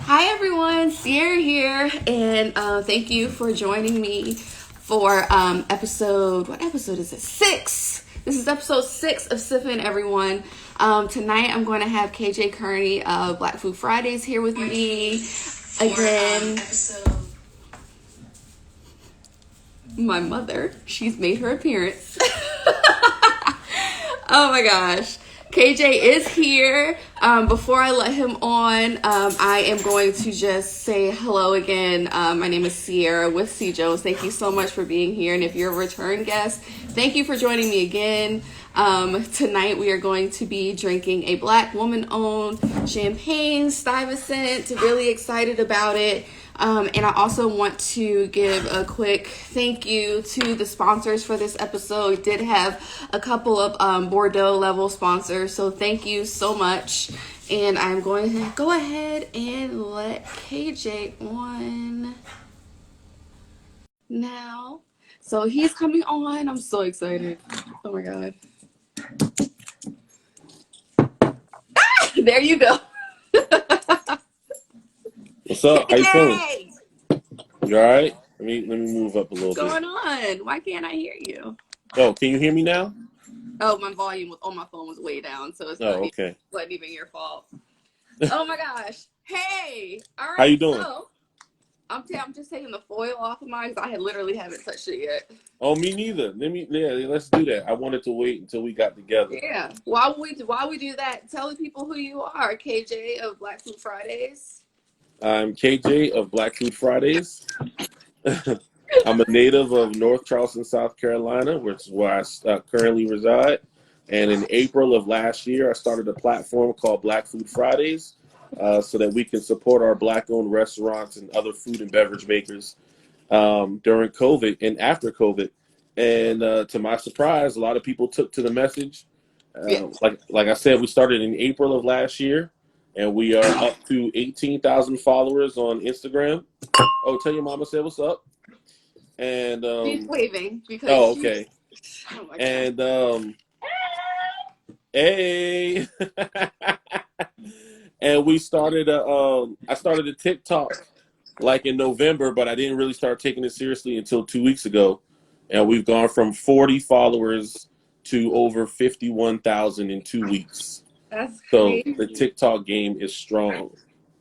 Hi everyone, Sierra here, and thank you for joining me for what episode is it? 6. This is episode 6 of Sipn, everyone. Tonight I'm going to have KJ Kearney of Black Food Fridays here with me again. My mother, she's made her appearance. Oh my gosh. KJ is here. Before I let him on, I am going to just say hello again. My name is Sierra with C. Jones. Thank you so much for being here. And if you're a return guest, thank you for joining me again. Tonight we are going to be drinking a Black woman-owned champagne, Stuyvesant. Really excited about it. And I also want to give a quick thank you to the sponsors for this episode. Did have a couple of Bordeaux level sponsors, so thank you so much. And I'm going to go ahead and let KJ on now. So he's coming on. I'm so excited. Oh my God. There you go. What's up? How you feeling? Hey! You all right? Let me move up a little What's bit. going on? Why can't I hear you? Oh, can you hear me now? Oh, my volume on my phone was way down, so it's okay. not even your fault. Oh my gosh! Hey, all right. How you doing? So, I'm just taking the foil off of mine because I literally haven't touched it yet. Oh, me neither. Let's do that. I wanted to wait until we got together. Yeah. While we do that, tell the people who you are. KJ of Black Food Fridays. I'm KJ of Black Food Fridays. I'm a native of North Charleston, South Carolina, which is where I currently reside. And in April of last year, I started a platform called Black Food Fridays so that we can support our Black-owned restaurants and other food and beverage makers during COVID and after COVID. And to my surprise, a lot of people took to the message. Like I said, we started in April of last year, and we are up to 18,000 followers on Instagram. Oh, tell your mama, say what's up. And She's waving because. Oh, okay. Oh my God. And hey, and we started I started a TikTok like in November, but I didn't really start taking it seriously until 2 weeks ago. And we've gone from 40 followers to over 51,000 in 2 weeks. That's crazy. So the TikTok game is strong.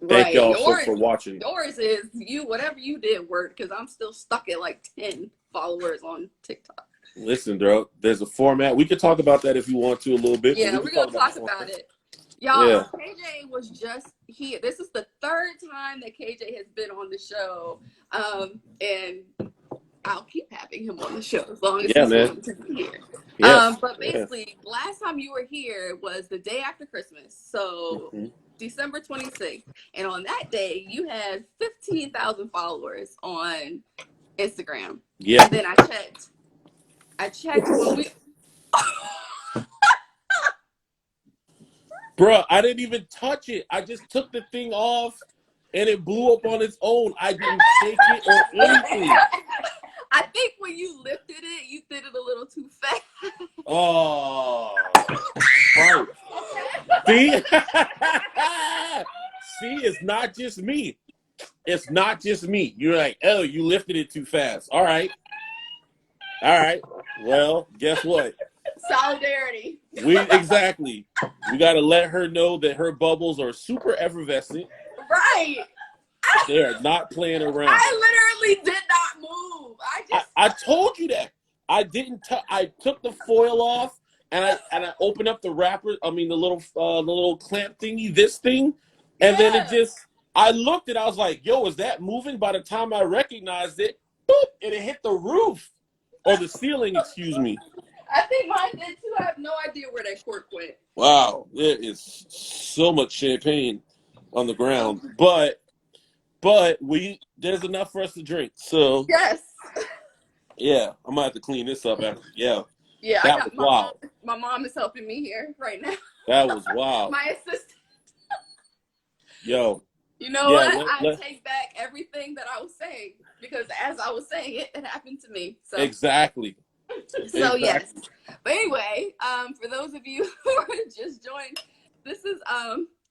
Right. Thank y'all for watching. Yours is whatever you did worked because I'm still stuck at like 10 followers on TikTok. Listen, bro, there's a format. We could talk about that if you want to a little bit. Yeah, we're going to talk about it. Y'all, yeah. KJ was just here. This is the third time that KJ has been on the show. And I'll keep having him on the show as long as he's willing to be here. Yes. But basically, last time you were here was the day after Christmas. So December 26th. And on that day, you had 15,000 followers on Instagram. Yeah. And then I checked when we... Bruh, I didn't even touch it. I just took the thing off and it blew up on its own. I didn't shake it or anything. I think when you lifted it, you did it a little too fast. Oh. Right. See? See, it's not just me. It's not just me. You're like, oh, you lifted it too fast. All right. Well, guess what? Solidarity. Exactly. We got to let her know that her bubbles are super effervescent. Right. They are not playing around. I literally did not move. I told you that. I didn't. I took the foil off and I opened up the wrapper. I mean the little clamp thingy, this thing, and then it just. I looked and I was like, "Yo, is that moving?" By the time I recognized it, boop, and it hit the roof or the ceiling. Excuse me. I think mine did too. I have no idea where that cork went. Wow, there is so much champagne on the ground, but there's enough for us to drink. So yes, yeah, I'm gonna have to clean this up after. Yeah, that was wild. My mom is helping me here right now. That was wild. My assistant. Yo. You know what? I take back everything that I was saying because as I was saying it, it happened to me. So exactly. So yes, but anyway, for those of you who are just joined, this is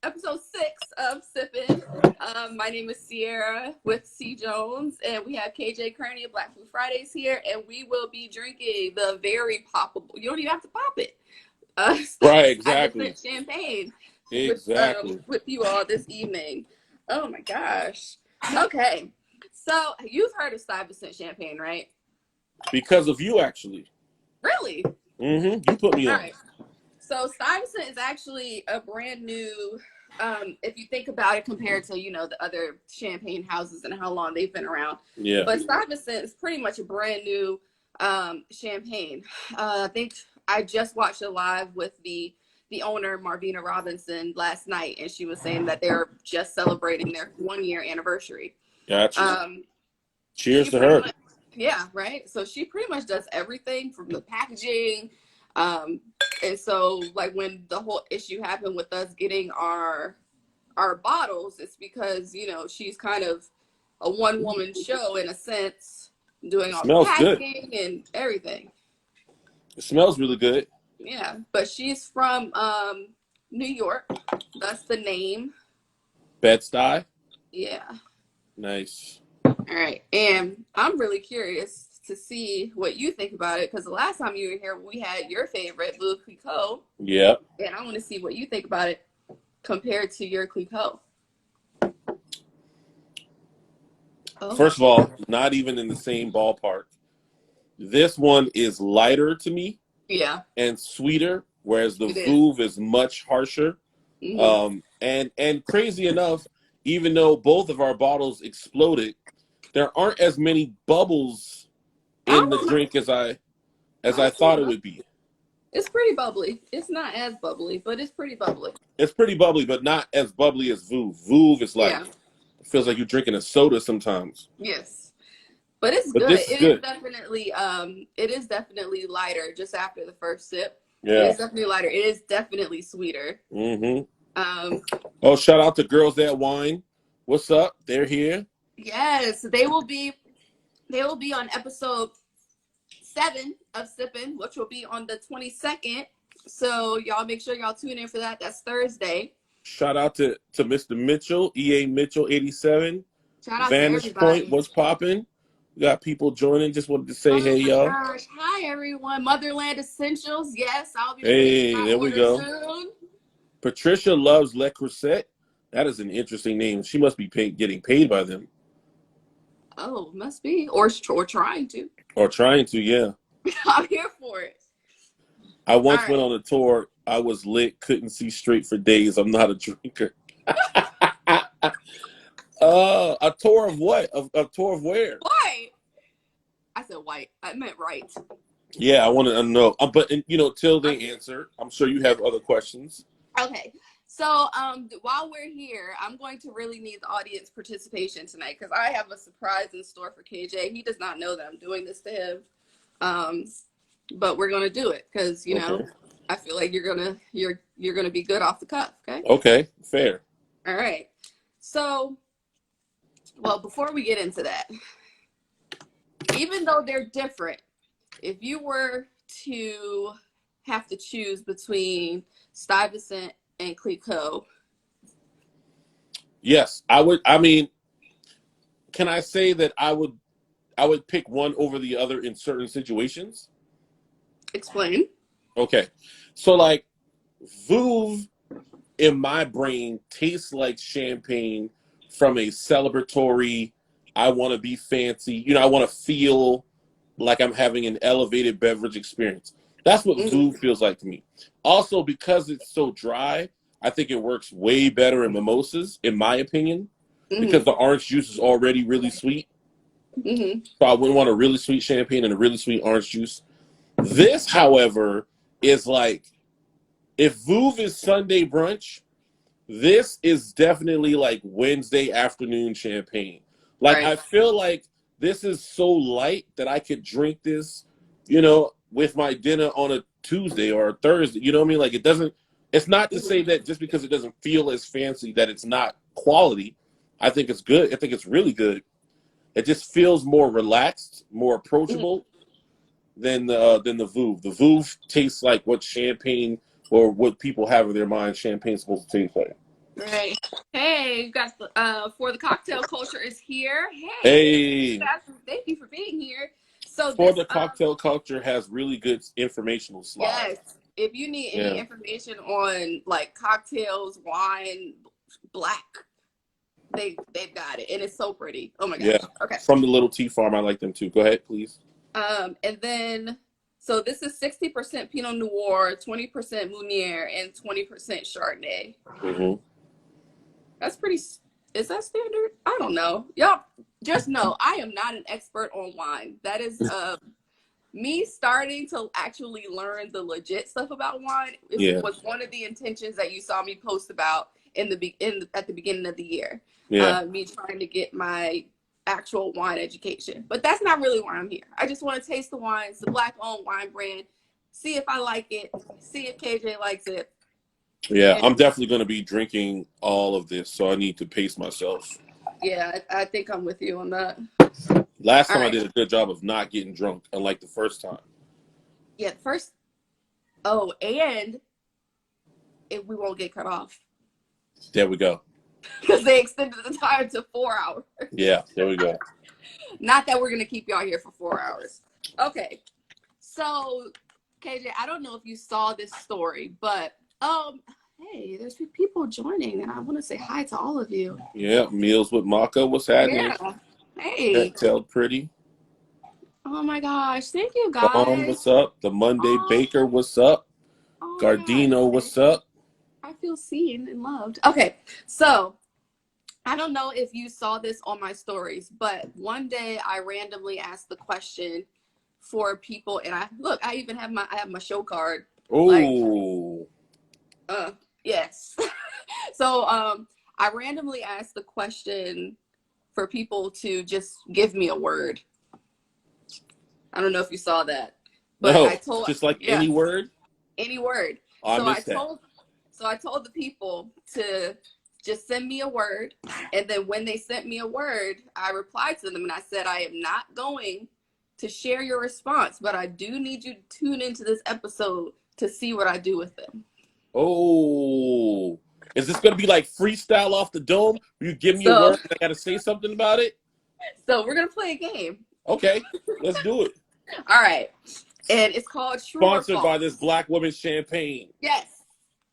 episode 6 of Sipn. My name is Sierra with C. Jones, and we have KJ Kearney of Black Food Fridays here, and we will be drinking the very poppable. You don't even have to pop it. Right, exactly. Stuyvesant Champagne Exactly. with you all this evening. Oh my gosh. Okay, so you've heard of Stuyvesant Champagne, right? Because of you, actually. Really? You put me All on. right. So Stuyvesant is actually a brand new, if you think about it compared to, the other champagne houses and how long they've been around. Yeah. But Stuyvesant is pretty much a brand new champagne. I think I just watched it live with the owner, Marvina Robinson, last night, and she was saying that they're just celebrating their 1-year anniversary. Gotcha. Cheers to her. Yeah, right. So she pretty much does everything from the packaging. And so like when the whole issue happened with us getting our bottles, it's because, she's kind of a one-woman show in a sense, doing all the packaging and everything. It smells really good. Yeah, but she's from New York. That's the name. Bed-Stuy? Yeah. Nice. All right. And I'm really curious to see what you think about it, because the last time you were here, we had your favorite, Blue Clicquot. Yep. And I want to see what you think about it compared to your Clicquot. Oh. First of all, not even in the same ballpark. This one is lighter to me. Yeah. And sweeter, whereas the Vouv is much harsher. Mm-hmm. And crazy enough, even though both of our bottles exploded, there aren't as many bubbles in the drink as I thought it would be. It's pretty bubbly. It's not as bubbly, but it's pretty bubbly. It's pretty bubbly, but not as bubbly as Vouv. Vouv is like, it feels like you're drinking a soda sometimes. Yes. But it's good. It is definitely lighter just after the first sip. Yeah. It is definitely lighter. It is definitely sweeter. Oh, shout out to Girls That Wine. What's up? They're here. Yes, they will be on episode 7 of Sipn, which will be on the 22nd. So y'all make sure y'all tune in for that. That's Thursday. Shout out to Mr. Mitchell, EA Mitchell 87. Shout out Vantage to everybody. Point, what's popping? We got people joining. Just wanted to say hey, y'all. Gosh. Hi, everyone. Motherland Essentials. Yes, I'll be there we go. Soon. Patricia loves Le Creuset. That is an interesting name. She must be getting paid by them. Oh, must be. Or trying to. Or trying to, yeah. I'm here for it. I once went on a tour. I was lit, couldn't see straight for days. I'm not a drinker. A tour of what? A tour of where? White. I said white. I meant right. Yeah, I want to know. But, till they answer, I'm sure you have other questions. Okay. So while we're here, I'm going to really need the audience participation tonight, because I have a surprise in store for KJ. He does not know that I'm doing this to him. But we're going to do it because, I feel like you're going to be good off the cuff. Okay. Okay. Fair. All right. So, well, before we get into that, even though they're different, if you were to have to choose between Stuyvesant and Clicquot. Yes, I would. I mean, can I say that I would pick one over the other in certain situations? Explain. Okay. So like Vouv in my brain tastes like champagne from a celebratory, I want to be fancy, I want to feel like I'm having an elevated beverage experience. That's what Vouv feels like to me. Also, because it's so dry, I think it works way better in mimosas, in my opinion, because the orange juice is already really sweet. So I wouldn't want a really sweet champagne and a really sweet orange juice. This, however, is like, if Vouv is Sunday brunch, this is definitely like Wednesday afternoon champagne. Like, I feel like this is so light that I could drink this, with my dinner on a Tuesday or a Thursday. You know what I mean? Like, it's not to say that just because it doesn't feel as fancy that it's not quality. I think it's good. I think it's really good. It just feels more relaxed, more approachable than the Vouv. The Vouv tastes like what champagne or what people have in their mind champagne's supposed to taste like. Right. Hey, you got the For the Cocktail Culture is here. Hey, Hey, thank you for being here. So For this the Cocktail Culture has really good informational slides. yes, if you need any Yeah, information on like cocktails, wine, black, they've got it, and it's so pretty. Oh my yeah. gosh. Okay. From the Little Tea Farm, I like them too. Go ahead, please. And then so this is 60% Pinot Noir, 20% Meunier, and 20% Chardonnay. Hmm. That's pretty. Is that standard? I don't know. Y'all just know I am not an expert on wine. That is me starting to actually learn the legit stuff about wine. Yeah, Was one of the intentions that you saw me post about at the beginning of the year. yeah, Me trying to get my actual wine education, but that's not really why I'm here. I just want to taste the wines, the black-owned wine brand, see if I like it, see if KJ likes it, yeah. and I'm definitely going to be drinking all of this, so I need to pace myself. yeah, I think I'm with you on that. Last All time I right. did a good job of not getting drunk, unlike the first time. Yeah, first. Oh, and if we won't get cut off There we go. because they extended the time to 4 hours. Yeah, there we go. Not that we're gonna keep y'all here for 4 hours. Okay, so KJ, I don't know if you saw this story, but hey, there's people joining, and I want to say hi to all of you. Yeah, Meals with Maka. What's happening? Yeah. Hey. Tell Pretty. Oh my gosh, thank you Dawn, guys. what's up? The Monday Oh, Baker, what's up? oh my Gardino, gosh, what's up? I feel seen and loved. Okay, so I don't know if you saw this on my stories, but one day I randomly asked the question for people, and I even have my show card. Like, Oh, yes. So I randomly asked the question for people to just give me a word. I don't know if you saw that, but I no, told just like yeah, any word. any word. I So missed that. I told the people to just send me a word, and then when they sent me a word, I replied to them and I said, I am not going to share your response, but I do need you to tune into this episode to see what I do with them. Oh, is this gonna be like freestyle off the dome? You give me a So word and I gotta say something about it? we're gonna play a game. Okay, let's do it. All right. And it's called True or Sponsored by this False. Black Woman Champagne. Yes.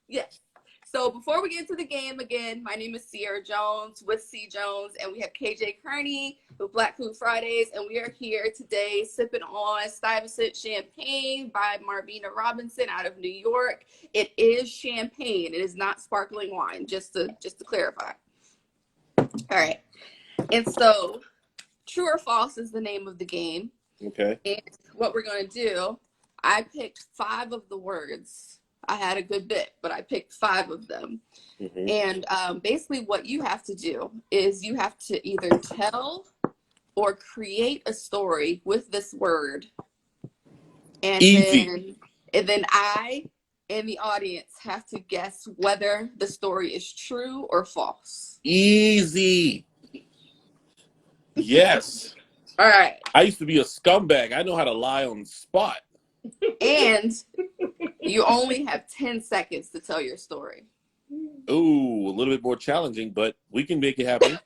Yes. So before we get into the game again, my name is Sierra Jones with C Jones, and we have KJ Kearney with Black Food Fridays, and we are here today sipping on Stuyvesant Champagne by Marvina Robinson out of New York. It is champagne. It is not sparkling wine, just to clarify. All right. And so True or False is the name of the game. Okay. And what we're going to do, I picked 5 of the words. I had a good bit, but I picked 5 of them. Mm-hmm. And basically, what you have to do is you have to either tell or create a story with this word. And Easy. then I and the audience have to guess whether the story is true or false. Easy. Yes. All right. I used to be a scumbag. I know how to lie on the spot. And you only have 10 seconds to tell your story. Ooh, a little bit more challenging, but we can make it happen.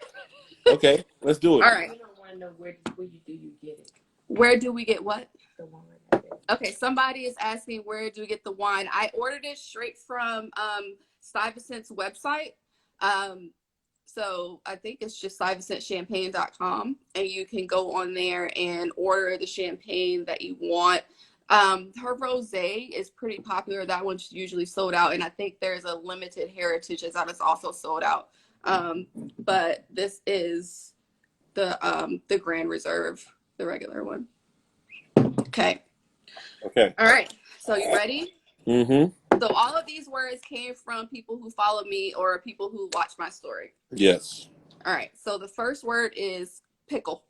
Okay, let's do it. All right. I don't want to know where do you get it? Where do we get what? The wine. Okay, somebody is asking where do we get the wine. I ordered it straight from Stuyvesant's website. So I think it's just StuyvesantChampagne.com, and you can go on there and order the champagne that you want. Her rosé is pretty popular. That one's usually sold out, and I think there's a limited heritage that is also sold out. But this is the Grand Reserve, the regular one. Okay. Okay. All right. So you ready? Mm-hmm. So all of these words came from people who follow me or people who watch my story. Yes. All right. So the first word is pickle.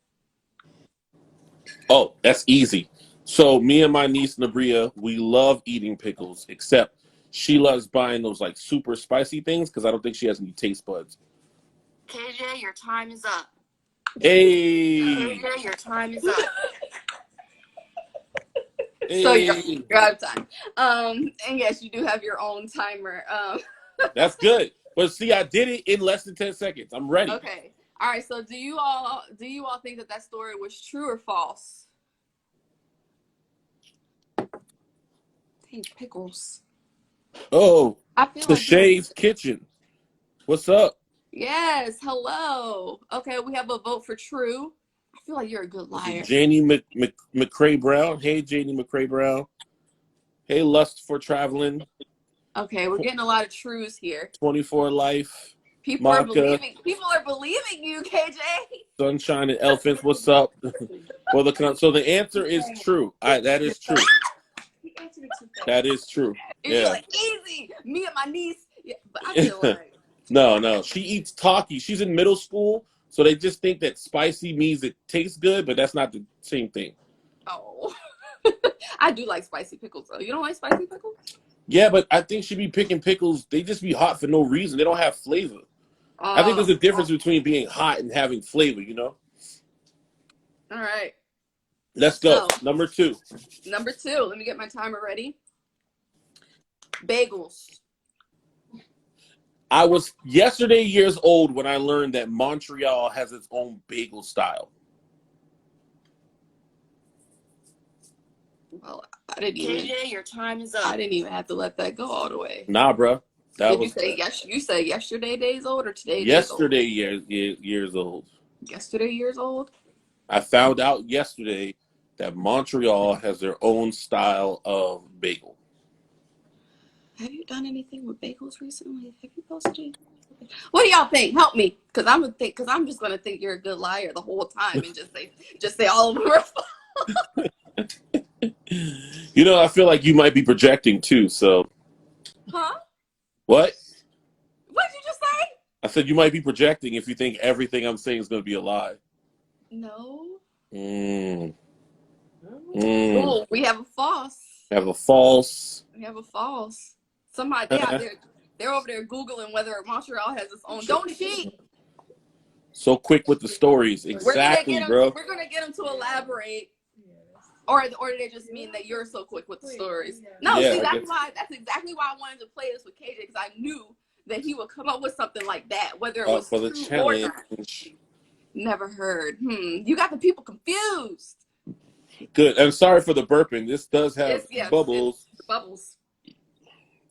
Oh, that's easy. So me and my niece Nabria, we love eating pickles, except she loves buying those like super spicy things because I don't think she has any taste buds. KJ, your time is up. Hey. KJ, your time is up. Hey. So you're out of time. And yes, you do have your own timer. That's good. But see, I did it in less than 10 seconds. I'm ready. Okay. All right. So do you all think that story was true or false? Hey, pickles. Oh, I feel like Shay's Kitchen. What's up? yes. Hello. Okay, we have a vote for true. I feel like you're a good Is it liar. Janie McCrae Brown? Hey, Janie McCrae Brown. Hey, Lust for Traveling. Okay, we're getting a lot of trues here. 24 Life. People Maka. are believing you, KJ. Sunshine and Elephants. What's up? Well, so the answer is true. That is true. That is true. You're Yeah. like, easy. Me and my niece. Yeah, but I feel like No. She eats Taki. She's in middle school, so they just think that spicy means it tastes good, but that's not the same thing. oh. I do like spicy pickles though. You don't like spicy pickles? Yeah, but I think she be picking pickles. They just be hot for no reason. They don't have flavor. I think there's a difference between being hot and having flavor, you know? All right. Let's go. So, Number 2. Let me get my timer ready. Bagels. I was yesterday years old when I learned that Montreal has its own bagel style. Well, I didn't even. KJ, your time is up. I didn't even have to let that go all the way. Nah, bro. You say yesterday days old or today? Yesterday years old. Yesterday years old. I found out yesterday that Montreal has their own style of bagel. Have you done anything with bagels recently? Have you posted anything? What do y'all think? Help me, because I'm just gonna think you're a good liar the whole time and just say all of them are false. You know, I feel like you might be projecting too. So. Huh? What? What did you just say? I said you might be projecting if you think everything I'm saying is going to be a lie. No. Oh, we have a false. We have a false. Somebody they're over there Googling whether Montreal has its own. Don't cheat. So quick with the stories. Exactly, bro. We're gonna get them to elaborate. Or do they just mean that you're so quick with the stories? No, yeah, see, that's exactly why I wanted to play this with KJ, because I knew that he would come up with something like that, whether it was for the true challenge. or not. Never heard. You got the people confused. Good. I'm sorry for the burping. This does have bubbles. Bubbles.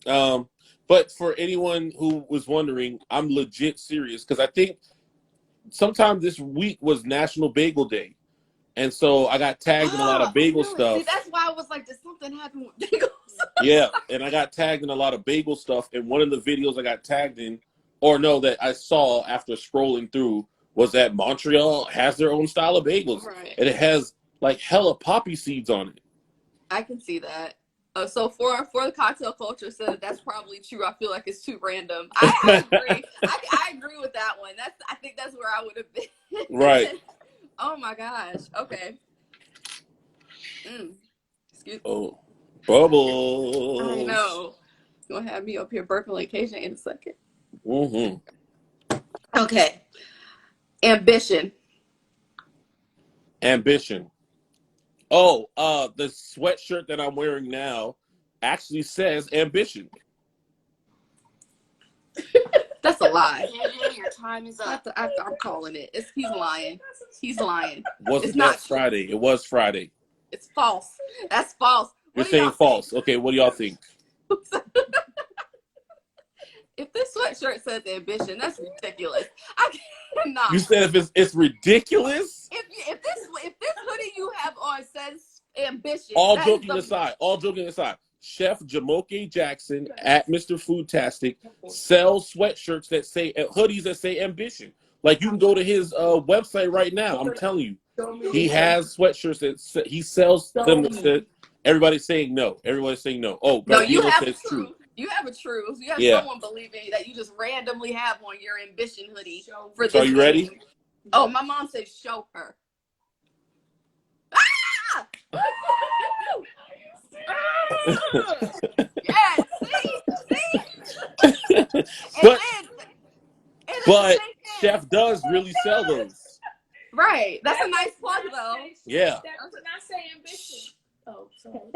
But for anyone who was wondering, I'm legit serious, because I think sometime this week was National Bagel Day. And so I got tagged in a lot of bagel stuff. See, that's why I was like, did something happen with bagels? Yeah, and I got tagged in a lot of bagel stuff. And one of the videos I got tagged in, that I saw after scrolling through, was that Montreal has their own style of bagels. Right. And it has like hella poppy seeds on it. I can see that. So for the cocktail culture said that's probably true. I feel like it's too random. I agree. I agree with that one. I think that's where I would have been. Right. Oh my gosh. Okay. Excuse me. Oh, bubbles. I know. You're gonna have me up here burping like KJ in a second. Okay. Ambition. Oh, the sweatshirt that I'm wearing now actually says ambition. That's a lie. KJ, your time is up. I'm calling it. He's lying. He's lying. Wasn't that Friday? It was Friday. It's false. That's false. You're saying false. Okay, what do y'all think? If this sweatshirt says ambition, that's ridiculous. I cannot. You said if it's ridiculous? If this hoodie you have on says ambition. All joking aside, Chef Jamoke Jackson at Mr. Foodtastic sells sweatshirts that say hoodies that say ambition. Like you can go to his website right now. I'm telling you, he has sweatshirts that he sells them. That everybody's saying no. Oh, no, you have says true. You have a truth. You have someone believing that you just randomly have on your ambition hoodie for this. So are you ready? Oh, my mom said show her. Ah! Yes, see? But Chef does really sell those. Right. That's a nice plug, though. Yeah. That was not say ambition. Oh, sorry.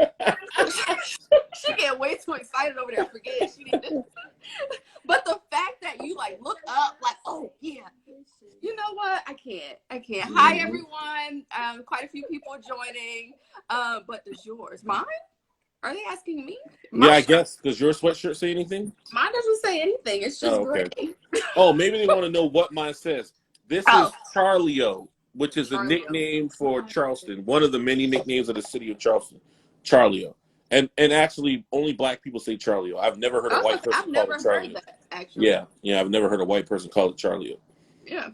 She get way too excited over there. Forget she didn't. But the fact that you like look up, like, oh yeah, you know what? I can't. Hi everyone. Quite a few people joining. But does yours? Mine? Are they asking me? Yeah, I guess. Does your sweatshirt say anything? Mine doesn't say anything. It's just okay. gray. Oh, maybe they want to know what mine says. This is Charlio, which is a Charlio. nickname for Charleston. One of the many nicknames of the city of Charleston. Charlio. And actually, only black people say Charlio. I've never heard a white person call it Charlio. That, actually. Yeah, I've never heard a white person call it Charlio. Yeah.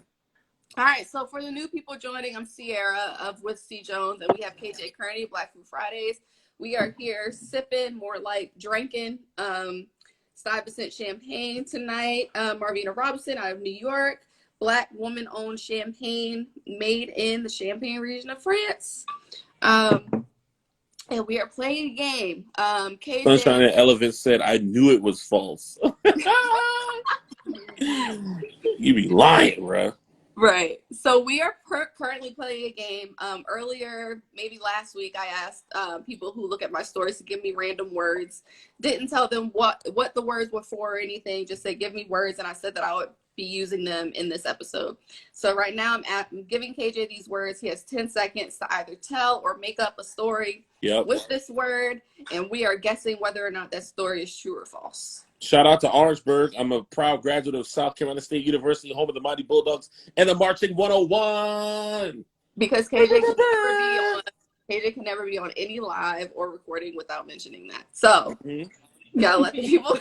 All right, so for the new people joining, I'm Sierra of With C. Jones, and we have KJ Kearney, Black Food Fridays. We are here sipping, more like drinking, Stuyvesant Champagne tonight. Marvina Robinson out of New York, Black woman-owned champagne made in the Champagne region of France. And we are playing a game. KJ, Sunshine and Elephant said, I knew it was false. You be lying, bro. Right. So we are currently playing a game. Earlier, maybe last week, I asked people who look at my stories to give me random words. Didn't tell them what the words were for or anything. Just said, give me words. And I said that I would be using them in this episode. So right now I'm giving KJ these words. He has 10 seconds to either tell or make up a story with this word. And we are guessing whether or not that story is true or false. Shout out to Orangeburg. I'm a proud graduate of South Carolina State University, home of the Mighty Bulldogs and the Marching 101. Because KJ can never be on any live or recording without mentioning that. So you gotta let the people.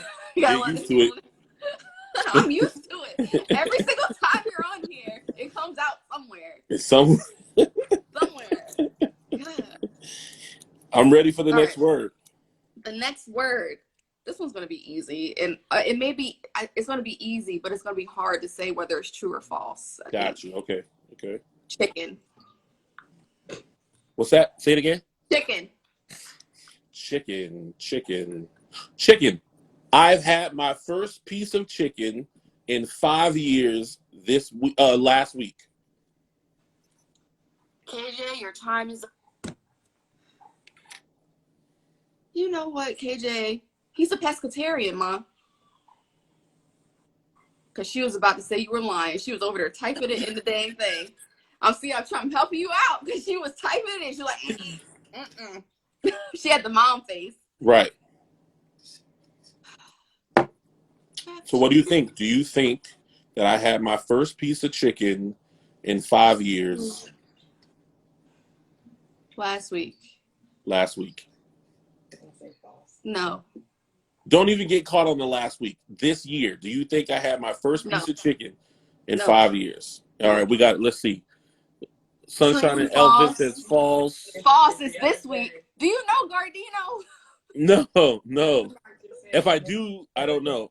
I'm used to it. Every single time you're on here, it comes out somewhere. It's somewhere. Yeah. I'm ready for the next word. The next word. This one's going to be easy, and it may be. It's going to be easy, but it's going to be hard to say whether it's true or false. Got you. Okay. Chicken. What's that? Say it again. Chicken. I've had my first piece of chicken in 5 years last week. KJ, your time is up. You know what, KJ? He's a pescatarian, Ma. Because she was about to say you were lying. She was over there typing it in the dang thing. I'm trying to help you out because she was typing it and she's like, She had the mom face. Right. So what do you think? Do you think that I had my first piece of chicken in 5 years? Last week. No. Don't even get caught on the last week. This year, do you think I had my first piece of chicken in 5 years? All right, let's see. Sunshine and Elvis says false. False is this week. Do you know Gardino? No. If I do, I don't know.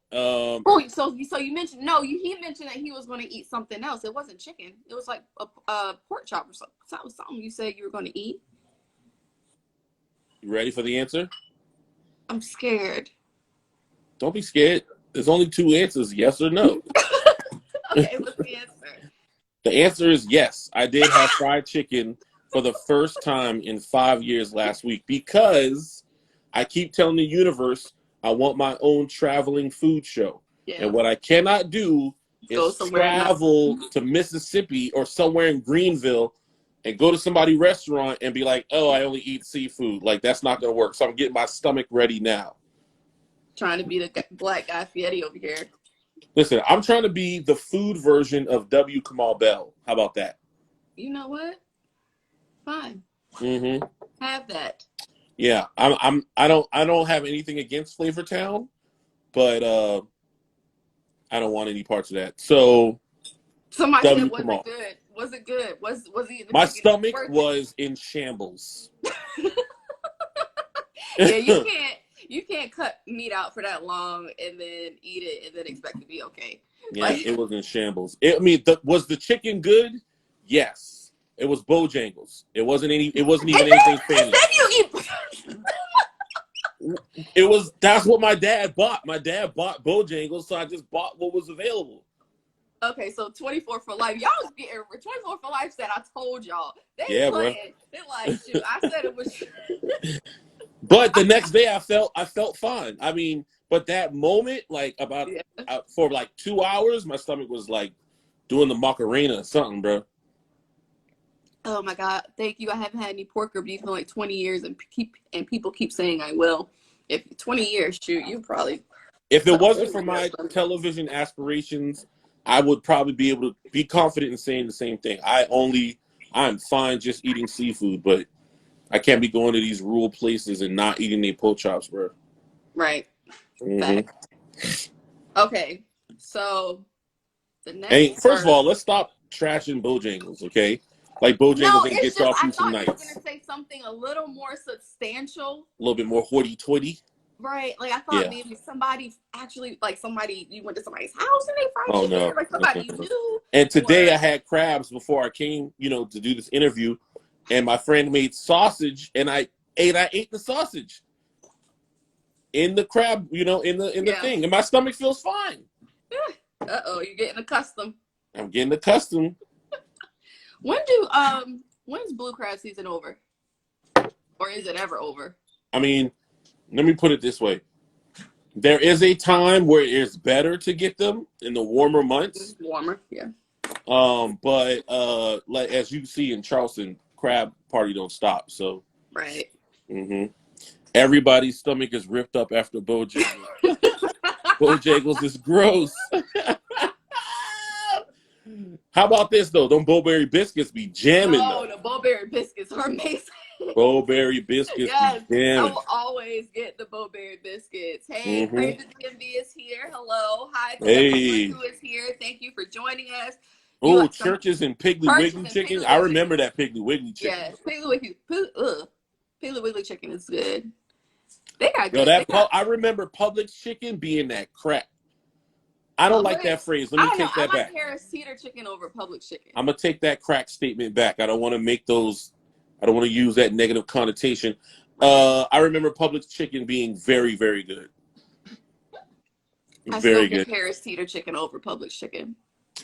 So you mentioned he mentioned that he was going to eat something else. It wasn't chicken. It was like a pork chop or something. That was something you said you were going to eat. You ready for the answer? I'm scared. Don't be scared. There's only 2 answers, yes or no. Okay, what's the answer? The answer is yes. I did have fried chicken for the first time in 5 years last week because I keep telling the universe I want my own traveling food show. Yeah. And what I cannot do is travel to Mississippi or somewhere in Greenville and go to somebody's restaurant and be like, oh, I only eat seafood. Like, that's not going to work. So I'm getting my stomach ready now. Trying to be the black guy Fieri over here. Listen, I'm trying to be the food version of W. Kamau Bell. How about that? You know what? Fine. Mm-hmm. Have that. Yeah, I don't have anything against Flavortown, but I don't want any parts of that. So somebody said, was it good? Was it good? Was he? My stomach was in shambles. Yeah, you can't cut meat out for that long and then eat it and then expect to be okay. Yeah, it was in shambles. Was the chicken good? Yes. It was Bojangles. It wasn't even anything fancy. That's what my dad bought. My dad bought Bojangles, so I just bought what was available. Okay, so 24 for life. Y'all was getting 24 for life said I told y'all. They Yeah, bro. playing. They like, shoot, I said it was But the next day, I felt fine. I mean, but that moment, like about yeah. for like 2 hours, my stomach was like doing the Macarena or something, bro. Oh my God. Thank you. I haven't had any pork or beef in like 20 years and people keep saying I will. If 20 years, shoot, you probably If it wasn't for my television aspirations, I would probably be able to be confident in saying the same thing. I'm fine just eating seafood, but I can't be going to these rural places and not eating their pork chops, bro. Right. Mm-hmm. Okay. So the Hey, next first of word. all, let's stop trashing Bojangles, okay? Like No, Bojangles ain't it's get just y'all I through some thought you were gonna nights. say something a little more substantial. A little bit more hoity-toity. Right. Like I thought Yeah. maybe somebody actually like somebody you went to somebody's house and they fried Oh, chicken, no. like somebody you knew. And today Or I had crabs before I came, to do this interview. And my friend made sausage, and I ate the sausage in the crab, in the yeah. thing. And my stomach feels fine. Uh-oh, you're getting accustomed. I'm getting accustomed. When's blue crab season over? Or is it ever over? I mean, let me put it this way. There is a time where it's better to get them in the warmer months. Warmer, yeah. But like as you see in Charleston, crab party don't stop. So Right. Everybody's stomach is ripped up after Bojangles. Bojangles is gross. How about this though? Them Bowberry biscuits be jamming though. The Bowberry biscuits are amazing. Bowberry biscuits Yes, be I jamming. will always get the Bowberry biscuits. Hey, Praise the DMV is here. Hello. Hi to Hey. everyone who is here. Thank you for joining us. Oh, Churches and Piggly Wiggly chicken. I remember that Piggly Wiggly chicken. Yeah, Piggly Wiggly chicken is good. They got Yo, good. I remember Publix chicken being that crap. I don't like that phrase. Let me take that back. I like Harris Teeter chicken over Publix chicken. I'm gonna take that crack statement back. I don't want to use that negative connotation. I remember Publix chicken being very, very good. I Very still get good. Harris Teeter chicken over Publix chicken.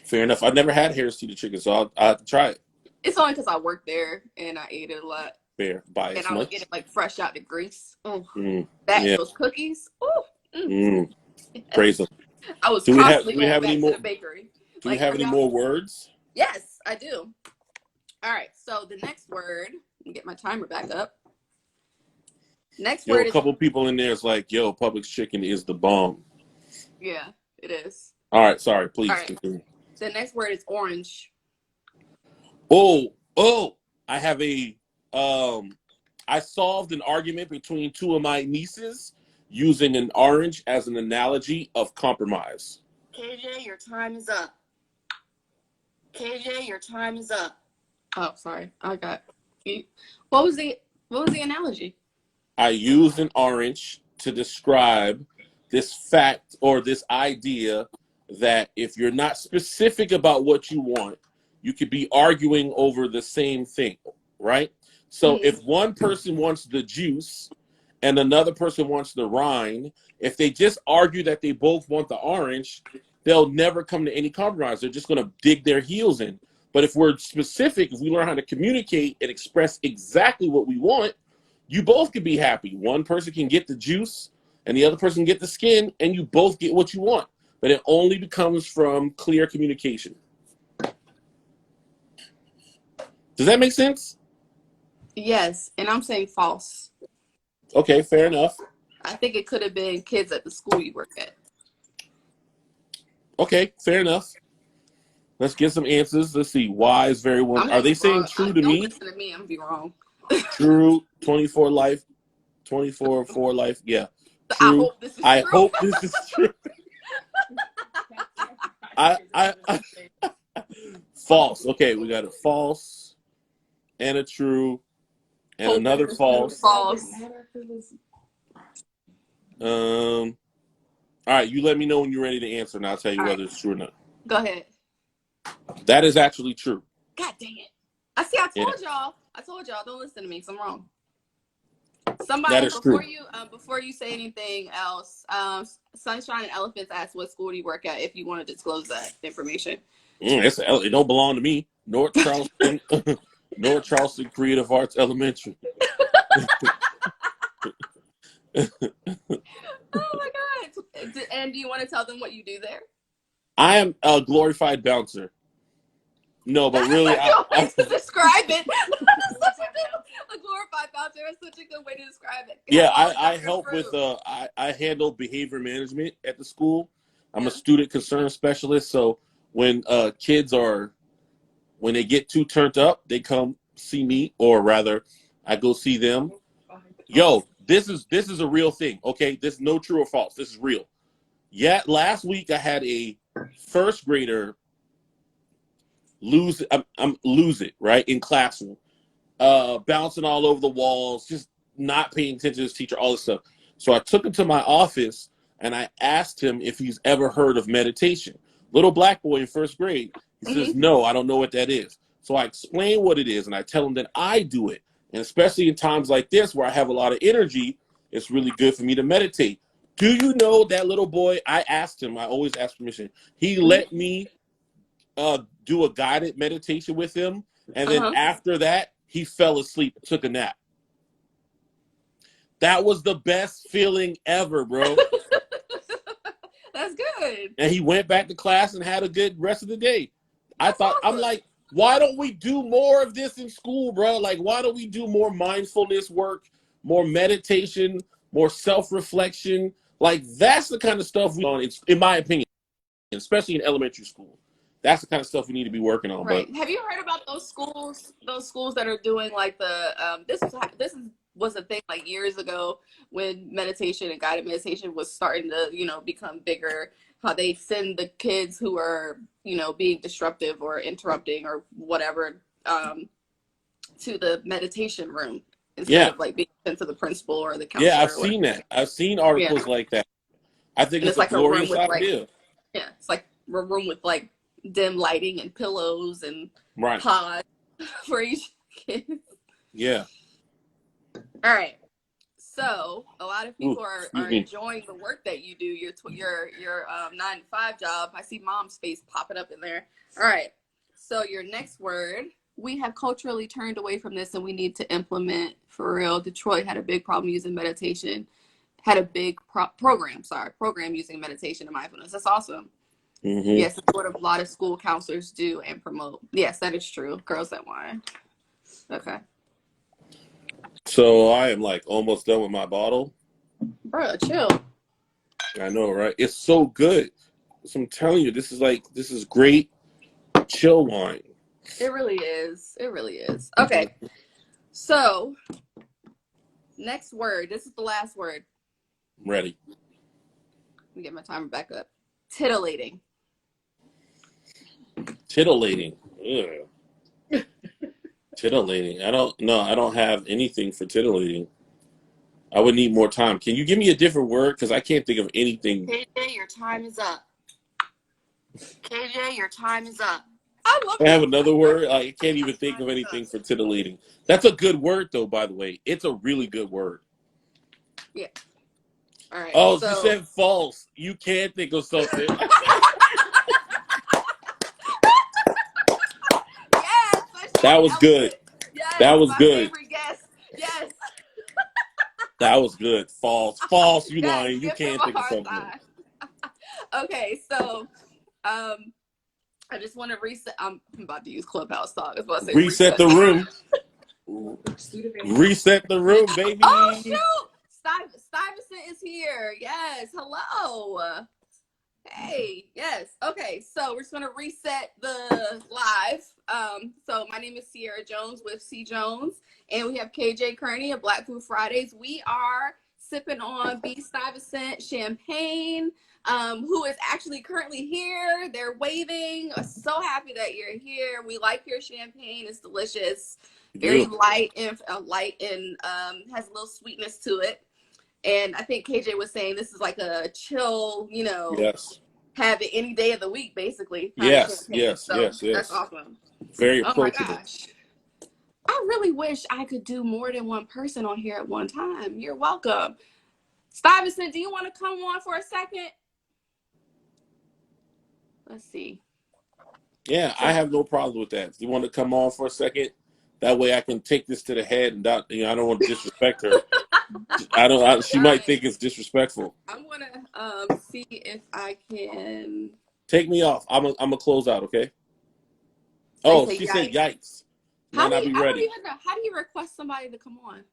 Fair enough. I've never had Harris Teeter chicken, so I'll have to try it. It's only because I worked there and I ate it a lot. Fair. Bias. And I would get it like fresh out the grease. Those cookies. Praise them. I was do we have back any more to the bakery. Do we have any more words? Yes, I do. All right. So the next word. Let me get my timer back up. Next word. A couple people in there is like, "Yo, Publix chicken is the bomb." Yeah, it is. All right. Sorry. Please All right. continue. The next word is orange. Oh! I have I solved an argument between two of my nieces using an orange as an analogy of compromise. KJ, your time is up. KJ, your time is up. Oh, sorry. I got. What was the analogy? I used an orange to describe this fact or this idea that if you're not specific about what you want, you could be arguing over the same thing, right? So if one person wants the juice and another person wants the rind, if they just argue that they both want the orange, they'll never come to any compromise. They're just going to dig their heels in. But if we're specific, if we learn how to communicate and express exactly what we want, you both can be happy. One person can get the juice and the other person can get the skin, and you both get what you want. But it only becomes from clear communication. Does that make sense? Yes, and I'm saying false. Okay, fair enough. I think it could have been kids at the school you work at. Okay, fair enough. Let's get some answers. Let's see. Why is very one? Are they saying true to me? Don't listen to me. I'm gonna be wrong. True. 24 life. 24 for life. Yeah. True. I hope this is true. I false. Okay, we got a false and a true and another false. False. All right, you let me know when you're ready to answer, and I'll tell you whether it's true or not. Go ahead. That is actually true. God dang it! I told y'all. Don't listen to me. So I'm wrong. That Somebody is true. before you say anything else, Sunshine and Elephants asked what school do you work at if you want to disclose that information. It don't belong to me. North Charleston, North Charleston Creative Arts Elementary. Oh my God! And do you want to tell them what you do there? I am a glorified bouncer. No, but really, I to describe it. A glorified bouncer is such a good way to describe it. Yeah, I help with. I handle behavior management at the school. I'm a student concern specialist. So when kids when they get too turned up, they come see me, or rather, I go see them. Yo, this is a real thing. Okay, this is no true or false. This is real. Yeah, last week I had a first grader lose it right in classroom, bouncing all over the walls, just not paying attention to his teacher, all this stuff. So I took him to my office and I asked him if he's ever heard of meditation. Little black boy in first grade. He says, no, I don't know what that is. So I explain what it is and I tell him that I do it. And especially in times like this where I have a lot of energy, it's really good for me to meditate. Do you know that little boy? I asked him, I always ask permission. He let me do a guided meditation with him. And then after that, he fell asleep, took a nap. That was the best feeling ever, bro. That's good. And he went back to class and had a good rest of the day. Awesome. I'm like, why don't we do more of this in school, bro? Like, why don't we do more mindfulness work, more meditation, more self-reflection? Like, that's the kind of stuff in my opinion, especially in elementary school. That's the kind of stuff we need to be working on. Right. But have you heard about those schools that are doing like the was a thing like years ago when meditation and guided meditation was starting to, become bigger, how they send the kids who are, being disruptive or interrupting or whatever, to the meditation room instead of like being sent to the principal or the counselor. Yeah, I've seen that. I've seen articles like that. I think it's a glorious idea. It's like a room with like dim lighting and pillows and pods for each kid. Yeah. All right. So a lot of people are enjoying the work that you do. Your 9-to-5 job. I see mom's face popping up in there. All right. So your next word, we have culturally turned away from this and we need to implement for real. Detroit had a big problem using meditation. Had a big program using meditation and mindfulness. That's awesome. Mm-hmm. Yes, it's what a lot of school counselors do and promote. Yes, that is true. Girls That Wine. Okay. So I am like almost done with my bottle. Bro, chill. I know, right? It's so good. So I'm telling you, this is great chill wine. It really is. It really is. Okay. So next word. This is the last word. I'm ready. Let me get my timer back up. Titillating. Titillating. Ugh. Titillating. I don't have anything for titillating. I would need more time. Can you give me a different word? Because I can't think of anything. KJ, your time is up. KJ, your time is up. I have another word. I can't even think of anything for titillating. That's a good word, though, by the way. It's a really good word. Yeah. All right. Oh, so, you said false. You can't think of something. Yes. That was good. Yes, that was good. Favorite guest. Yes. That was good. False. False. You lying. You can't think of something. Okay, so I just want to reset. I'm about to use Clubhouse talk. Reset the room. Reset the room, baby. Oh, shoot. Stuyvesant is here. Yes. Hello. Hey. Yes. Okay. So we're just going to reset the live. So my name is Sierra Jones with C. Jones, and we have KJ Kearney of Black Food Fridays. We are sipping on B. Stuyvesant Champagne, who is actually currently here. They're waving. So happy that you're here. We like your champagne. It's delicious. Very light and has a little sweetness to it. And I think KJ was saying this is like a chill, yes, have it any day of the week, basically. Yes. So yes. That's awesome. Very approachable. Oh my gosh. I really wish I could do more than one person on here at one time. You're welcome. Stuyvesant, do you want to come on for a second? Let's see. Yeah, I have no problem with that. If you want to come on for a second, that way I can take this to the head and not, I don't want to disrespect her. She All might right. think it's disrespectful. I'm gonna see if I can. Take me off. I'm a close out, okay? They Oh, say she said yikes. yikes. Might not be I don't ready. even know. How do you request somebody to come on?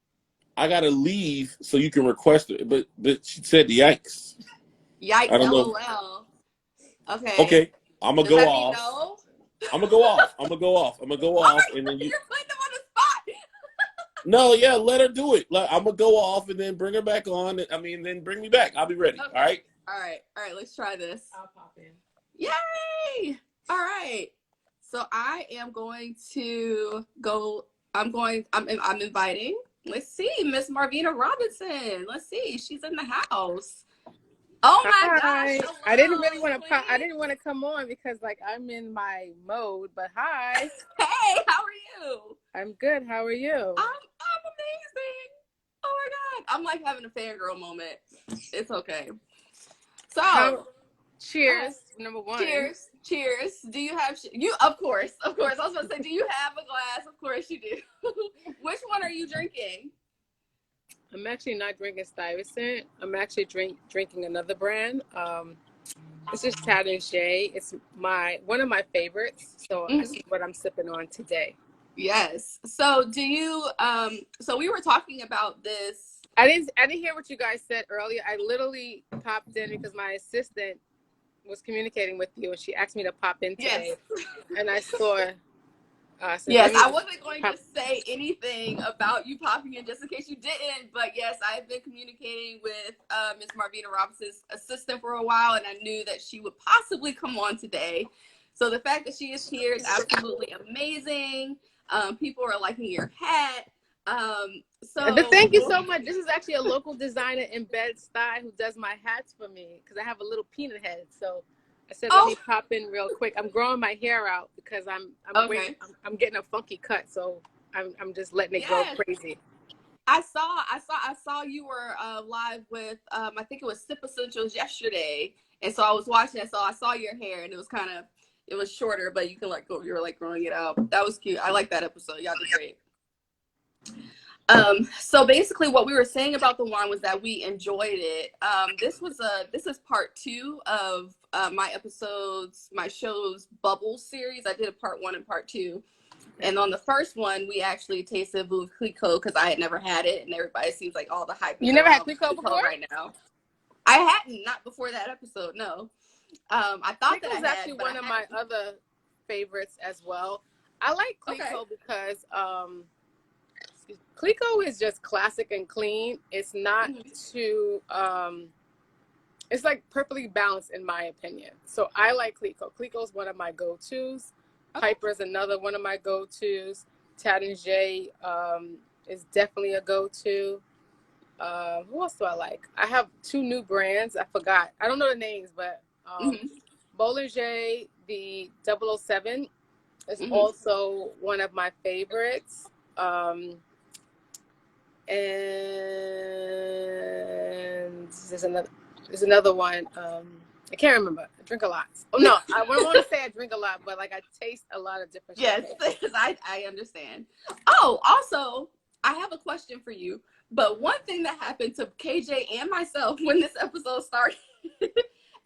I gotta leave so you can request it. But she said yikes. Yikes, I don't know. LOL. Okay. Okay, I'm gonna Does go that mean off. no? I'm gonna go off. I'm gonna go off. I'm gonna go Oh off, my and then God, you. you're putting them on the spot. No, yeah, let her do it. I'm gonna go off and then bring her back on. Then bring me back. I'll be ready. Okay. All right. All right. Let's try this. I'll pop in. Yay! All right. So I am going to go. I'm inviting. Let's see, Miss Marvina Robinson. Let's see. She's in the house. Oh my Hi. gosh. I didn't really Hello, want to pop. I queen. didn't want to come on because I'm in my mode. But hi, Hey, how are you? I'm good. How are you? I'm amazing. Oh my god. I'm like having a fangirl moment. It's okay. So, Cheers. Number one. cheers. Do you have you? Of course. I was about to say, do you have a glass? Of course you do. Which one are you drinking? I'm actually not drinking Stuyvesant. I'm actually drinking another brand. This is J. It's one of my favorites. So this is what I'm sipping on today. Yes. So do you? So we were talking about this. I didn't hear what you guys said earlier. I literally popped in because my assistant was communicating with you, and she asked me to pop in today. Yes. And I saw. Yes, I wasn't going to say anything about you popping in just in case you didn't, but yes, I've been communicating with Miss Marvina Robinson's assistant for a while, and I knew that she would possibly come on today. So the fact that she is here is absolutely amazing. People are liking your hat. Thank you so much. This is actually a local designer in Bed-Stuy who does my hats for me because I have a little peanut head. So I said, let me pop in real quick. I'm growing my hair out because I'm getting a funky cut. So I'm just letting it go crazy. I saw you were live with I think it was Sip Essentials yesterday, and so I was watching it. So I saw your hair, and it was shorter, but you were like growing it out. That was cute. I like that episode. Y'all did great. So basically what we were saying about the wine was that we enjoyed it. This is part 2 of my show's bubble series. I did a part 1 and part 2. And on the first one, we actually tasted Veuve Clicquot because I had never had it, and everybody seems like all the hype. You never had Clicquot before? Right now, I hadn't, not before that episode. No, I thought that was actually one of my other favorites as well. I like Clicquot because Clicquot is just classic and clean. It's not too. It's like perfectly balanced in my opinion. So I like Clicquot. Clicquot is one of my go-tos. Piper's another one of my go-tos. J is definitely a go-to. Who else do I like? I have 2 new brands. I forgot. I don't know the names, but Bollinger, the 007, is also one of my favorites. And there's another one. I can't remember. I drink a lot. Oh no, I wouldn't want to say I drink a lot, but like I taste a lot of different. Yes, I understand. Oh, also, I have a question for you. But one thing that happened to KJ and myself when this episode started,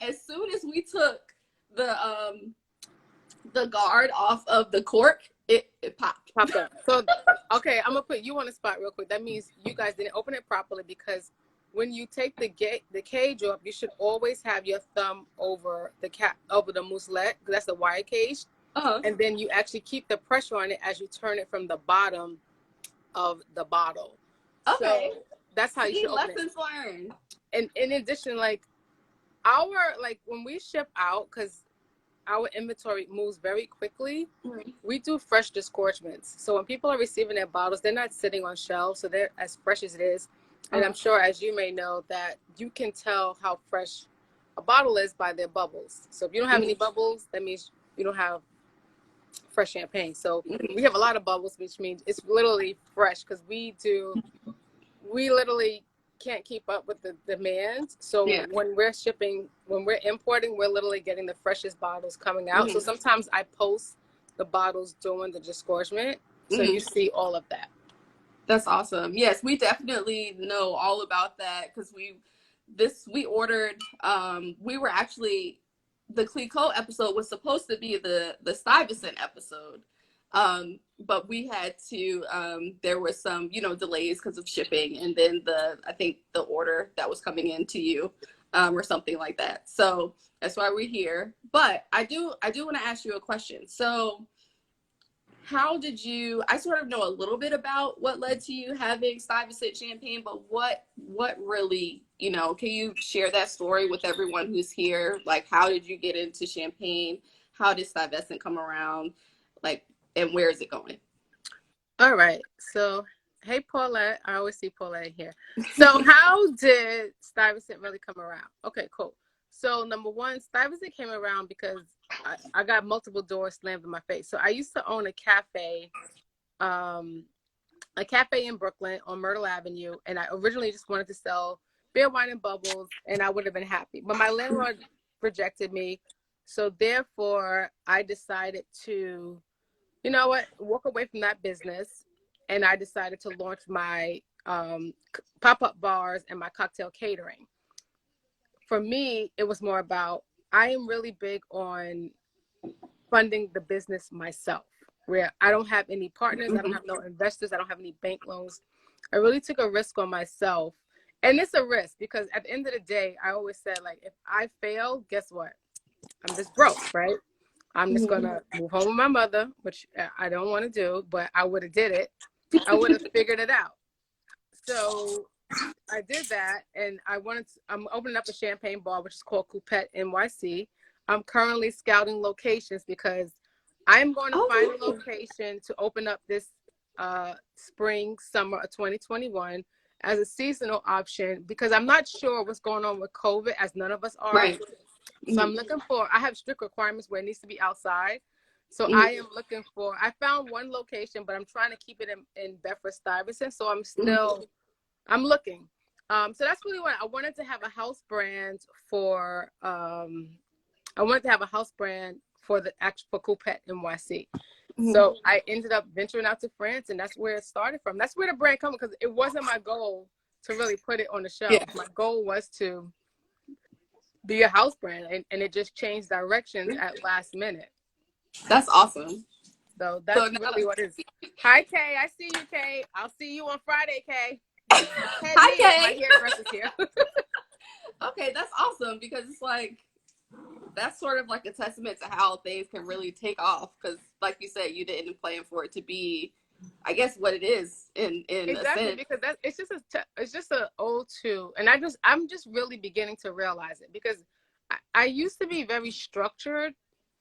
as soon as we took the guard off of the cork, it popped up. So okay, I'm gonna put you on the spot real quick. That means you guys didn't open it properly because when you take the cage off, you should always have your thumb over the mousselet, because that's the wire cage. And then you actually keep the pressure on it as you turn it from the bottom of the bottle. Okay. So that's how you should open it. Lessons learned. And in addition, when we ship out, because our inventory moves very quickly, we do fresh disgorgements. So when people are receiving their bottles, they're not sitting on shelves, so they're as fresh as it is. And I'm sure, as you may know, that you can tell how fresh a bottle is by their bubbles. So if you don't have any bubbles, that means you don't have fresh champagne. So Mhm. we have a lot of bubbles, which means it's literally fresh because we literally can't keep up with the demand. So Yeah. when we're shipping, when we're importing, we're literally getting the freshest bottles coming out. So Mhm. sometimes I post the bottles during the disgorgement. So Mhm. you see all of that. That's awesome. Yes, we definitely know all about that because we ordered we were actually the Clico episode was supposed to be the Stuyvesant episode. But we had to there were some, delays because of shipping and then I think the order that was coming in to you or something like that. So that's why we're here. But I do want to ask you a question. So how did you I sort of know a little bit about what led to you having Stuyvesant Champagne, but what really, can you share that story with everyone who's here? Like, how did you get into champagne? How did Stuyvesant come around? Like, and where is it going? All right. So, hey, Paulette. I always see Paulette here. So, how did Stuyvesant really come around? Okay, cool. So, number one, Stuyvesant came around because I got multiple doors slammed in my face. So, I used to own um, a cafe in Brooklyn on Myrtle Avenue, and I originally just wanted to sell beer, wine, and bubbles, and I would have been happy. But my landlord rejected me. So, therefore, I decided to walk away from that business. And I decided to launch my pop-up bars and my cocktail catering. For me, it was more about, I am really big on funding the business myself, where I don't have any partners, I don't Mhm. have no investors, I don't have any bank loans. I really took a risk on myself. And it's a risk because at the end of the day, I always said, like, if I fail, guess what? I'm just broke, right? I'm just Mhm. gonna move home with my mother, which I don't want to do, but I would have did it. I would have figured it out. So I did that, and I'm opening up a champagne bar, which is called Coupette NYC. I'm currently scouting locations because I'm going to find a Oh, location to open up this spring, summer of 2021 as a seasonal option because I'm not sure what's going on with COVID, as none of us are. right. So Mhm. I have strict requirements where it needs to be outside. So Mhm. I found one location, but I'm trying to keep it in Bedford Stuyvesant. So Mhm. I'm looking. So that's really what I wanted to have a house brand for. I wanted to have a house brand for for Coupette NYC. Mhm. So I ended up venturing out to France, and that's where it started from. That's where the brand comes because it wasn't my goal to really put it on the Yeah, shelf. My goal was to be a house brand, and it just changed directions at last minute. that's awesome. So So that's now, really what it is. Hi, Kay. I see you, Kay. I'll see you on Friday, Kay. hi Kearney, my Kay. hairdresser's here. Okay, that's awesome because it's like that's sort of like a testament to how things can really take off because like you said you didn't plan for it to be I guess what it is in a Exactly, sense. because it's just a old two, and I'm just really beginning to realize it because I used to be very structured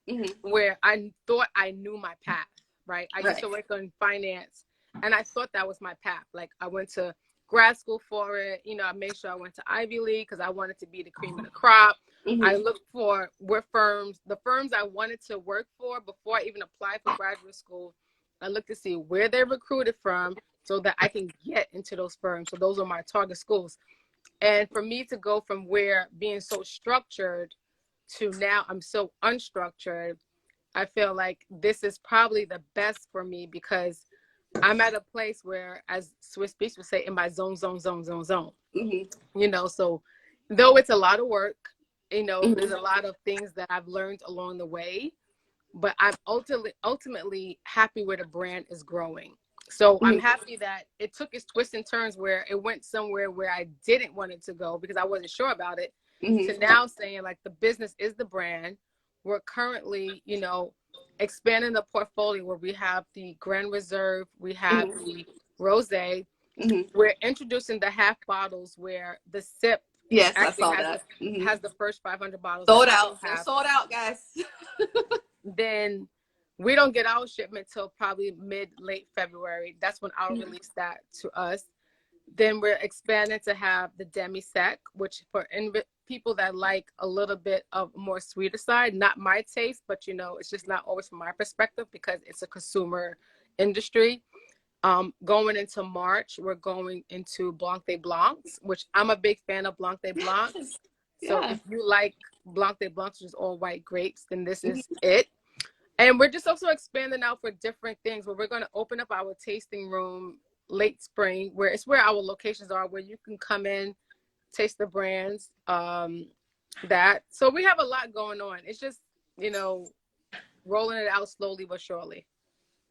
Hmm. where I thought I knew my path, right? I used Right. to work on finance and I thought that was my path. Like I went to grad school for it. I made sure I went to Ivy League because I wanted to be the cream of the crop. I Hmm. looked for the firms I wanted to work for before I even applied for graduate school. I looked to see where they recruited from so that I can get into those firms. So those are my target schools. And for me to go from where being so structured to now I'm so unstructured, I feel like this is probably the best for me because I'm at a place where, as Swiss Beats would say, in my zone, zone, zone, zone, zone. Hmm. So though it's a lot of work, there's Hmm. a lot of things that I've learned along the way, but I'm ultimately happy where the brand is growing. So I'm Hmm. happy that it took its twists and turns where it went somewhere where I didn't want it to go because I wasn't sure about it, to Hmm. now saying like the business is the brand. We're currently, expanding the portfolio where we have the Grand Reserve, we have Hmm. the Rosé. Hmm. We're introducing the half bottles where the sip Yes, I actually saw that. Hmm. has the first 500 bottles that Sold I out. will They're have. sold out, guys. Then we don't get our shipment till probably late February. That's when I'll release that to us. Then we're expanding to have the demi-sec, which for people that like a little bit of more sweeter side, not my taste, but it's just not always from my perspective because it's a consumer industry. Going into March, we're going into Blanc de Blancs, which I'm a big fan of Blanc de Blancs. So Yeah. if you like Blanc de Blancs, which is all white grapes, then this is it. And we're just also expanding out for different things where we're going to open up our tasting room late spring, where it's where our locations are, where you can come in, taste the brands. So we have a lot going on. It's just, rolling it out slowly but surely.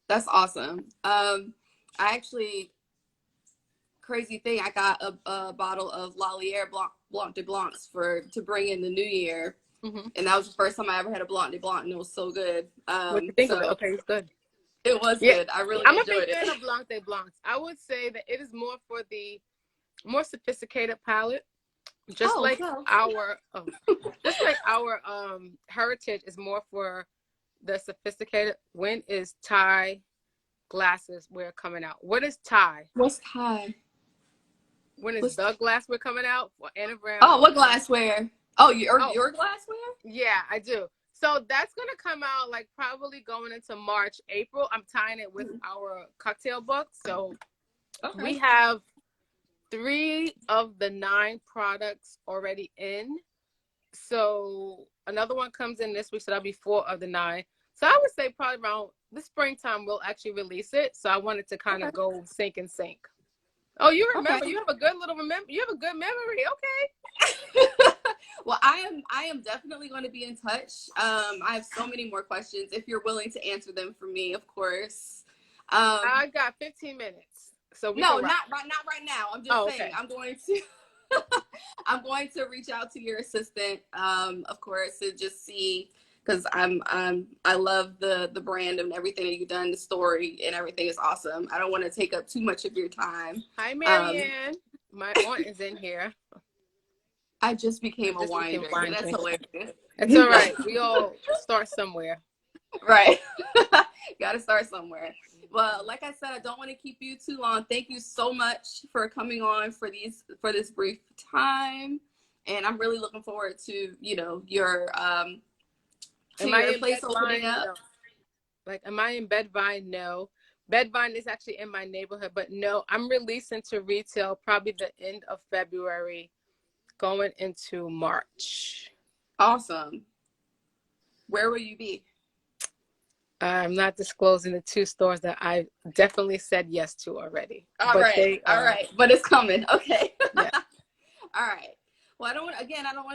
That's awesome. I actually, crazy thing, I got a bottle of Lallier Blanc de Blancs to bring in the new year. Mm-hmm. And that was the first time I ever had a Blanc de Blanc, and it was so good. What do you think of it? Okay, it's good. It was good. I really I'm enjoyed a big fan of Blanc de Blancs. I would say that it is more for the more sophisticated palate. Just like our heritage is more for the sophisticated. When is Thai glasses we're coming out? What is Thai? What's Thai? When is the glassware coming out for anagram? Oh, what glassware? Oh, your glassware? Yeah, I do. So that's gonna come out like probably going into March, April. I'm tying it with our cocktail book. So we have 3 of the 9 products already in. So another one comes in this week, so that'll be 4 of the 9. So I would say probably around the springtime we'll actually release it. So I wanted to kind of go sync and sync. Oh, you remember? You have a good You have a good memory. Okay. Well, I am definitely going to be in touch. I have so many more questions. If you're willing to answer them for me, of course. I got 15 minutes. So not right now. I'm just saying. Okay. I'm going to reach out to your assistant, of course, to just see, because I love the brand and everything that you've done. The story and everything is awesome. I don't want to take up too much of your time. Hi, Marianne. My aunt is in here. I just became a wine drinker. That's hilarious. It's all right. We all start somewhere. Right. Got to start somewhere. Well, like I said, I don't want to keep you too long. Thank you so much for coming on for this brief time, and I'm really looking forward to your place opening up. No. Like, am I in Bedvine? No. Bedvine is actually in my neighborhood, but no, I'm releasing to retail probably the end of February, going into March. Awesome. Where will you be? I'm not disclosing the 2 stores that I definitely said yes to already. All right. But it's coming. Okay. Yeah. All right. Well, I don't want to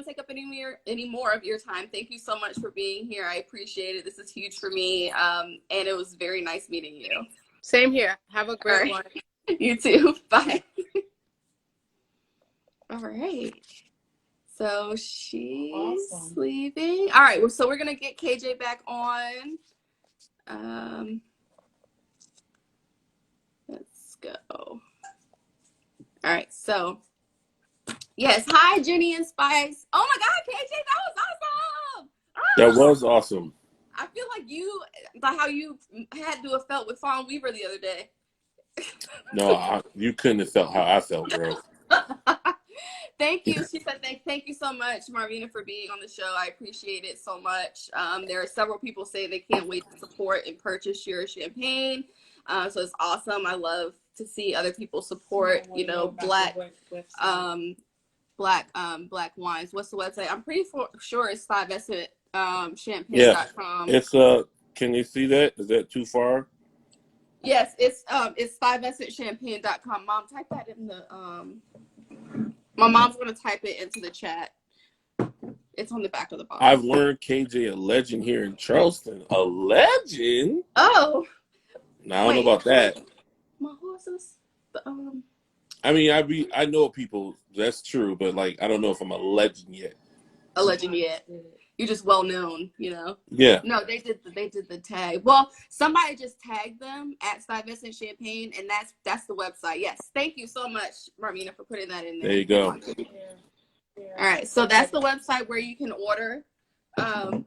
take up any more of your time. Thank you so much for being here. I appreciate it. This is huge for me. And it was very nice meeting you. Same here. Have a great one. You too. Bye. All right. So she's leaving. All right. So we're going to get KJ back on. Let's go. All right. So, yes. Hi, Jenny and Spice. Oh my God, KJ, that was awesome. That was awesome. I feel like how you had to have felt with Fawn Weaver the other day. No, you couldn't have felt how I felt, girl. Thank you. She said, thank you so much, Marvina, for being on the show. I appreciate it so much. There are several people say they can't wait to support and purchase your champagne. So it's awesome. I love to see other people support, black wines. What's the website? I'm pretty sure it's Stuyvesant Champagne.com. Yeah. It's can you see that? Is that too far? Yes, it's StuyvesantChampagne.com. Mom, type that in the my mom's gonna type it into the chat. It's on the back of the bottle. I've learned KJ a legend here in Charleston. A legend? Oh. Now, I don't know about that. My horses. I mean, I know people. That's true, but I don't know if I'm a legend yet. A legend yet? You're just well known, Yeah. No, they did the tag. Well, somebody just tagged them at Stuyvesant Champagne, and that's the website. Yes, thank you so much, Marvina, for putting that in there. There you go. Yeah. All right, so that's the website where you can order. All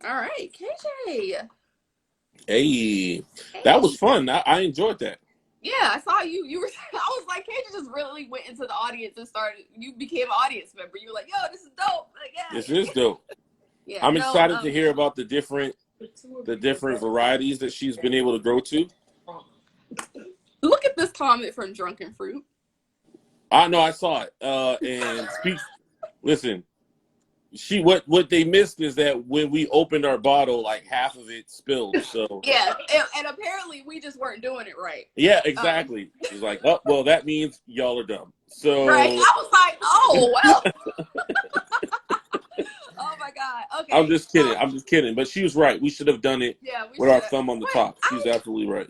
right, KJ. Hey, that was fun. I enjoyed that. Yeah, I saw you. You were. I was like, KJ just really went into the audience and started. You became an audience member. You were like, "Yo, this is dope." Like, yeah. This is dope. Yeah. I'm No. excited to hear about the different varieties that she's been able to grow to. Look at this comment from Drunken Fruit. I know, I saw it. And listen, what they missed is that when we opened our bottle, like half of it spilled. So yeah, and apparently we just weren't doing it right. Yeah, exactly. She's like, oh, well, that means y'all are dumb. So right, I was like, oh well. Oh my God. Okay. I'm just kidding. But she was right. We should have done it with our thumb on the top. She's absolutely right.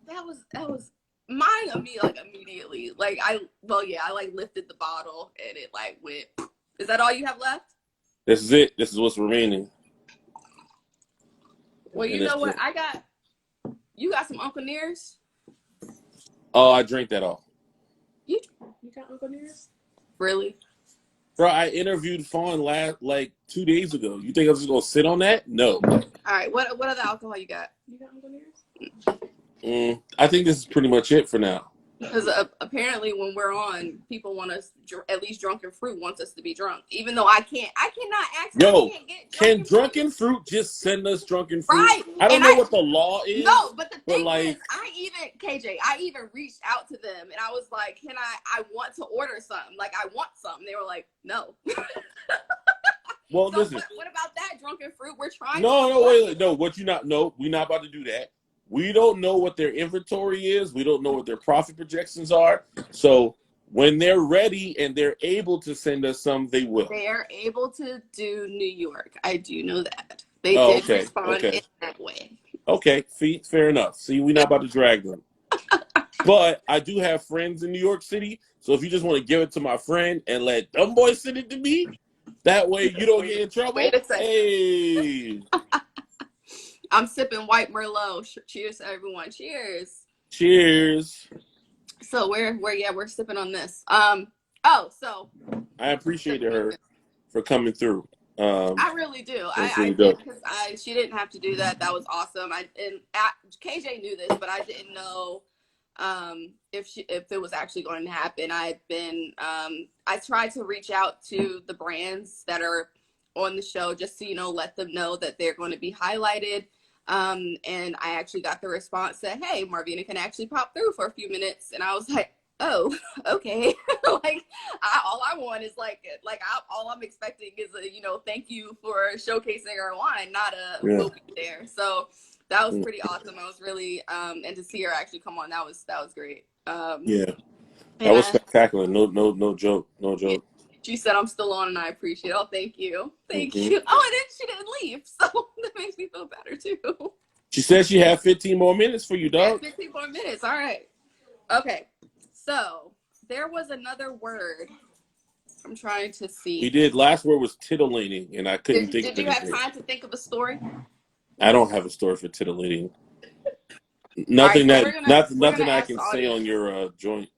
That was mine of me, like immediately. Like I like lifted the bottle and it like went. Is that all you have left? This is it. This is what's remaining. Well, you know what? You got some Uncle Nears? Oh, I drank that all. You got Uncle Nears? Really? Bro, I interviewed Fawn like 2 days ago. You think I was just gonna sit on that? No. All right. What other alcohol you got? You got Uncle Nears? I think this is pretty much it for now. Because apparently when we're on, people want us, at least Drunken Fruit wants us to be drunk. Even though I cannot actually. Yo, can Drunken Fruit just send us Drunken Fruit? Right. I don't know what the law is. No, but the thing is, I even reached out to them and I was like, I want to order something. Like, I want something. They were like, no. Well, so listen. What about that Drunken Fruit? We're trying wait. No, we're not about to do that. We don't know what their inventory is. We don't know what their profit projections are. So when they're ready and they're able to send us some, they will. They are able to do New York. I do know that. They did respond in that way. Okay, fair enough. See, we're not about to drag them. But I do have friends in New York City. So if you just want to give it to my friend and let them boys send it to me, that way you don't get in trouble. Wait a second. Hey. I'm sipping white Merlot. Cheers to everyone. Cheers. So we're sipping on this. So I appreciated her for coming through. I really do. I did, because she didn't have to do that. That was awesome. KJ knew this, but I didn't know if it was actually going to happen. I tried to reach out to the brands that are on the show just to let them know that they're going to be highlighted. And I actually got the response that, hey, Marvina can actually pop through for a few minutes. And I was like, oh, okay. Like, all I want is all I'm expecting is a, thank you for showcasing our wine, not we'll be there. So that was pretty awesome. I was really, and to see her actually come on, that was great. Yeah, that was spectacular. No joke. Yeah. She said, I'm still on and I appreciate it. Oh, thank you. Thank you. Oh, and then she didn't leave. So that makes me feel better too. She said she had 15 more minutes for you, dog. 15 more minutes. All right. Okay. So there was another word. I'm trying to see. We did. Last word was titillating, and I couldn't think of anything. Did you have time to think of a story? I don't have a story for titillating. Nothing right, so nothing I can say on your joint.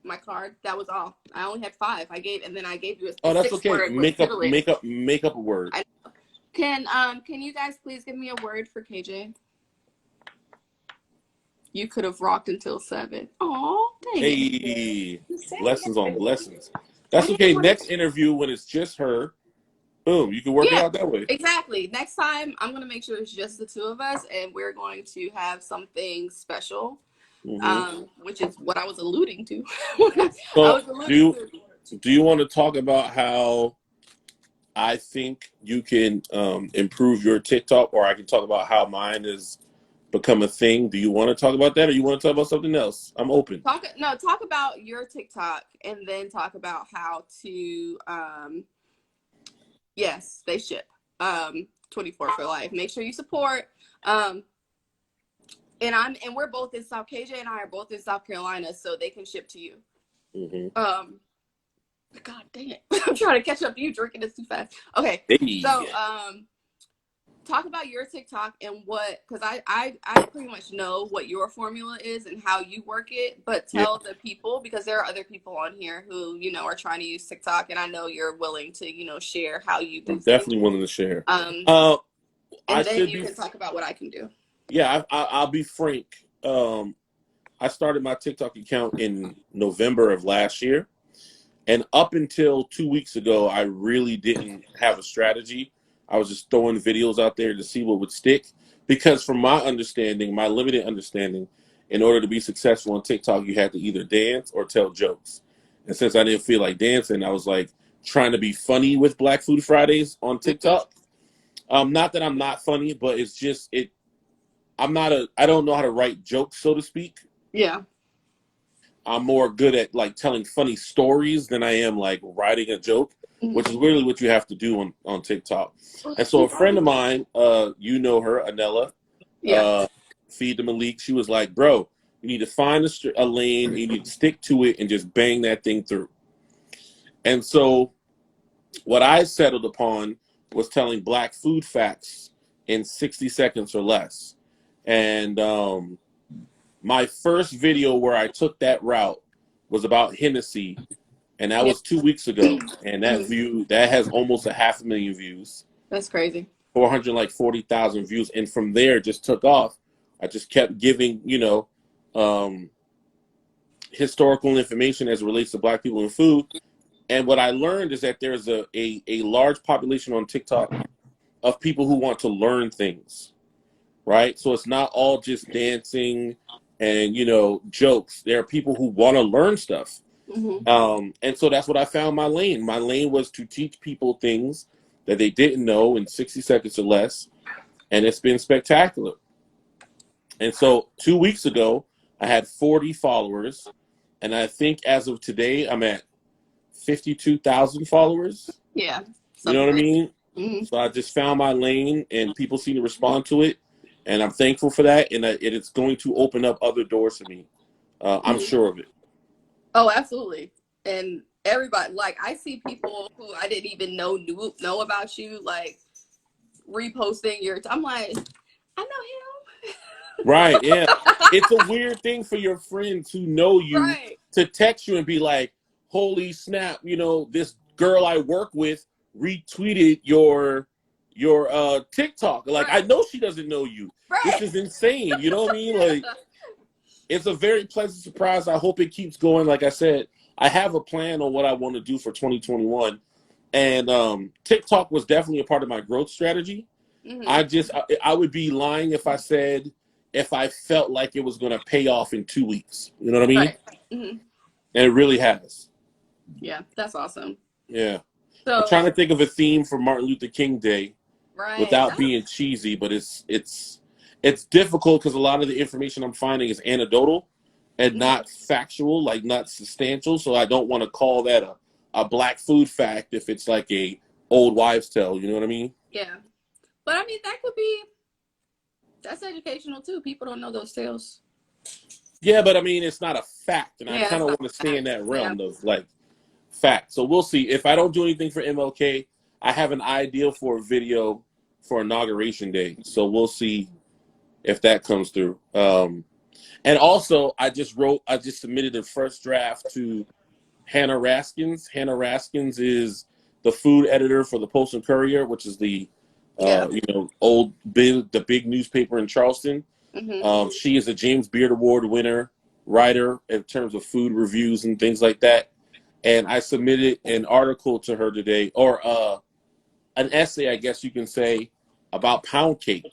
My card. That was all. I only had 5. I gave you a Oh, that's okay. Word Make up a word. Can you guys please give me a word for KJ? You could have rocked until 7. Oh, dang it. Blessings on blessings. That's okay. Next interview when it's just her, boom, you can work it out that way. Exactly. Next time I'm gonna make sure it's just the two of us and we're going to have something special. Which is what I was alluding to. Do you want to talk about how I think you can improve your TikTok, or I can talk about how mine has become a thing? Do you want to talk about that, or you want to talk about something else? I'm open. Talk about your TikTok and then talk about how to yes, they ship 24 for life. Make sure you support. And we're both in KJ and I are both in South Carolina, so they can ship to you. God dang it. I'm trying to catch up to you drinking this too fast. Okay. So talk about your TikTok and because I pretty much know what your formula is and how you work it, but tell the people, because there are other people on here who, are trying to use TikTok, and I know you're willing to, share how you do things. Definitely willing to share. And then you can talk about what I can do. Yeah, I'll be frank. I started my TikTok account in November of last year. And up until 2 weeks ago, I really didn't have a strategy. I was just throwing videos out there to see what would stick. Because from my understanding, my limited understanding, in order to be successful on TikTok, you had to either dance or tell jokes. And since I didn't feel like dancing, I was like trying to be funny with Black Food Fridays on TikTok. Not that I'm not funny, but it's just I don't know how to write jokes, so to speak. Yeah. I'm more good at like telling funny stories than I am like writing a joke, which is really what you have to do on TikTok. And so a friend of mine, you know her, Anella, Yeah. Feed the Malik, she was like, bro, you need to find a lane, you need to stick to it and just bang that thing through. And so what I settled upon was telling Black food facts in 60 seconds or less. And my first video where I took that route was about Hennessy, and that was 2 weeks ago. And that has almost 500,000 views. That's crazy. 440,000 views, and from there it just took off. I just kept giving, historical information as it relates to Black people and food. And what I learned is that there's a large population on TikTok of people who want to learn things, right? So it's not all just dancing and, jokes. There are people who want to learn stuff. And so that's what I found my lane. My lane was to teach people things that they didn't know in 60 seconds or less. And it's been spectacular. And so 2 weeks ago, I had 40 followers. And I think as of today, I'm at 52,000 followers. Yeah. You know what I mean? Mm-hmm. So I just found my lane and people seem to respond to it. And I'm thankful for that. And it's going to open up other doors for me. I'm sure of it. Oh, absolutely. And everybody, like, I see people who I didn't even know about you, like, reposting I'm like, I know him. Right, yeah. It's a weird thing for your friends who know you to text you and be like, holy snap, this girl I work with retweeted your TikTok. Like, I know she doesn't know you. This is insane. You know what I mean? Like, it's a very pleasant surprise. I hope it keeps going. Like I said, I have a plan on what I want to do for 2021. And TikTok was definitely a part of my growth strategy. I would be lying if I said if I felt like it was going to pay off in 2 weeks. You know what I mean? And it really has. Yeah, that's awesome. Yeah. So, I'm trying to think of a theme for Martin Luther King Day without being cheesy, but it's difficult because a lot of the information I'm finding is anecdotal and not factual, like not substantial. So I don't want to call that a Black food fact if it's like a old wives' tale. You know what I mean? Yeah. But I mean, that's educational too. People don't know those tales. Yeah, but I mean, it's not a fact. And I kind of want to stay in that realm of like fact. So we'll see. If I don't do anything for MLK, I have an idea for a video for Inauguration Day. So we'll see if that comes through. And also, I just submitted the first draft to Hannah Raskins. Hannah Raskins is the food editor for the Post and Courier, which is the the big newspaper in Charleston. She is a James Beard Award winner writer in terms of food reviews and things like that. And I submitted an article to her today, or an essay, I guess you can say, about pound cake.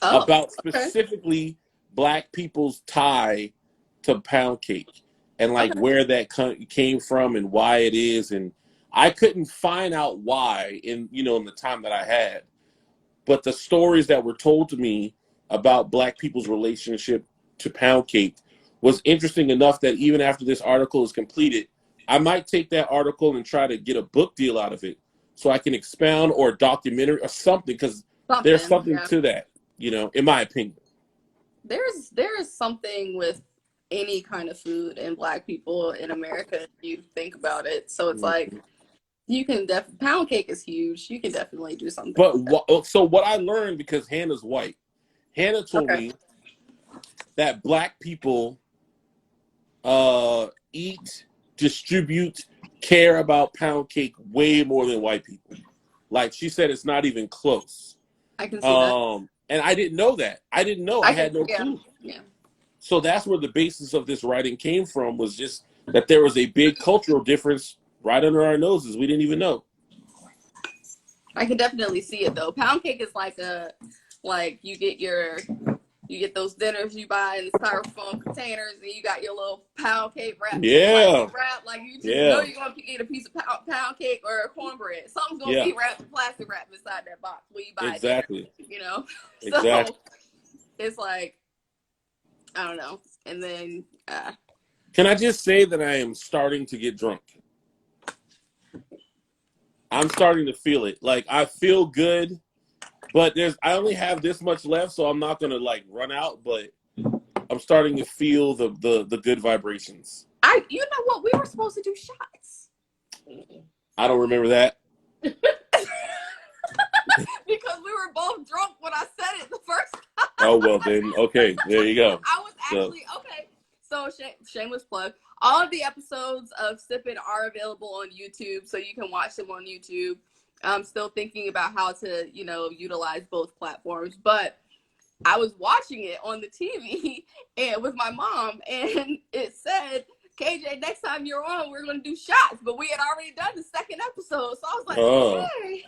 About specifically Black people's tie to pound cake and like where that came from and why it is. And I couldn't find out why in the time that I had, but the stories that were told to me about Black people's relationship to pound cake was interesting enough that even after this article is completed, I might take that article and try to get a book deal out of it so I can expound or a documentary or something, because there's something to that, in my opinion. There is something with any kind of food and Black people in America if you think about it. So it's like you can pound cake is huge. You can definitely do something. But so what I learned, because Hannah's white, Hannah told me that Black people eat, distribute, care about pound cake way more than white people. Like she said, it's not even close. I can see that. And I didn't know that. I didn't know. I had no clue. Yeah. So that's where the basis of this writing came from, was just that there was a big cultural difference right under our noses. We didn't even know. I can definitely see it though. Pound cake is like you get those dinners you buy in the styrofoam containers, and you got your little pound cake wrap. Yeah. Like you just know you're gonna eat a piece of pound cake or cornbread. Something's gonna be wrapped in plastic wrap inside that box when you buy exactly. Dinner, you know. Exactly. So it's like, I don't know. And then can I just say that I am starting to get drunk? I'm starting to feel it. Like, I feel good, but I only have this much left, so I'm not gonna like run out, but I'm starting to feel the good vibrations. You know what? We were supposed to do shots. I don't remember that. Because we were both drunk when I said it the first time. Oh, well then, okay, there you go. I was actually, okay. So, shameless plug. All of the episodes of Sipn are available on YouTube, so you can watch them on YouTube. I'm still thinking about how to, utilize both platforms, but I was watching it on the TV and with my mom, and it said, KJ, next time you're on, we're going to do shots, but we had already done the second episode, so I was like, hey,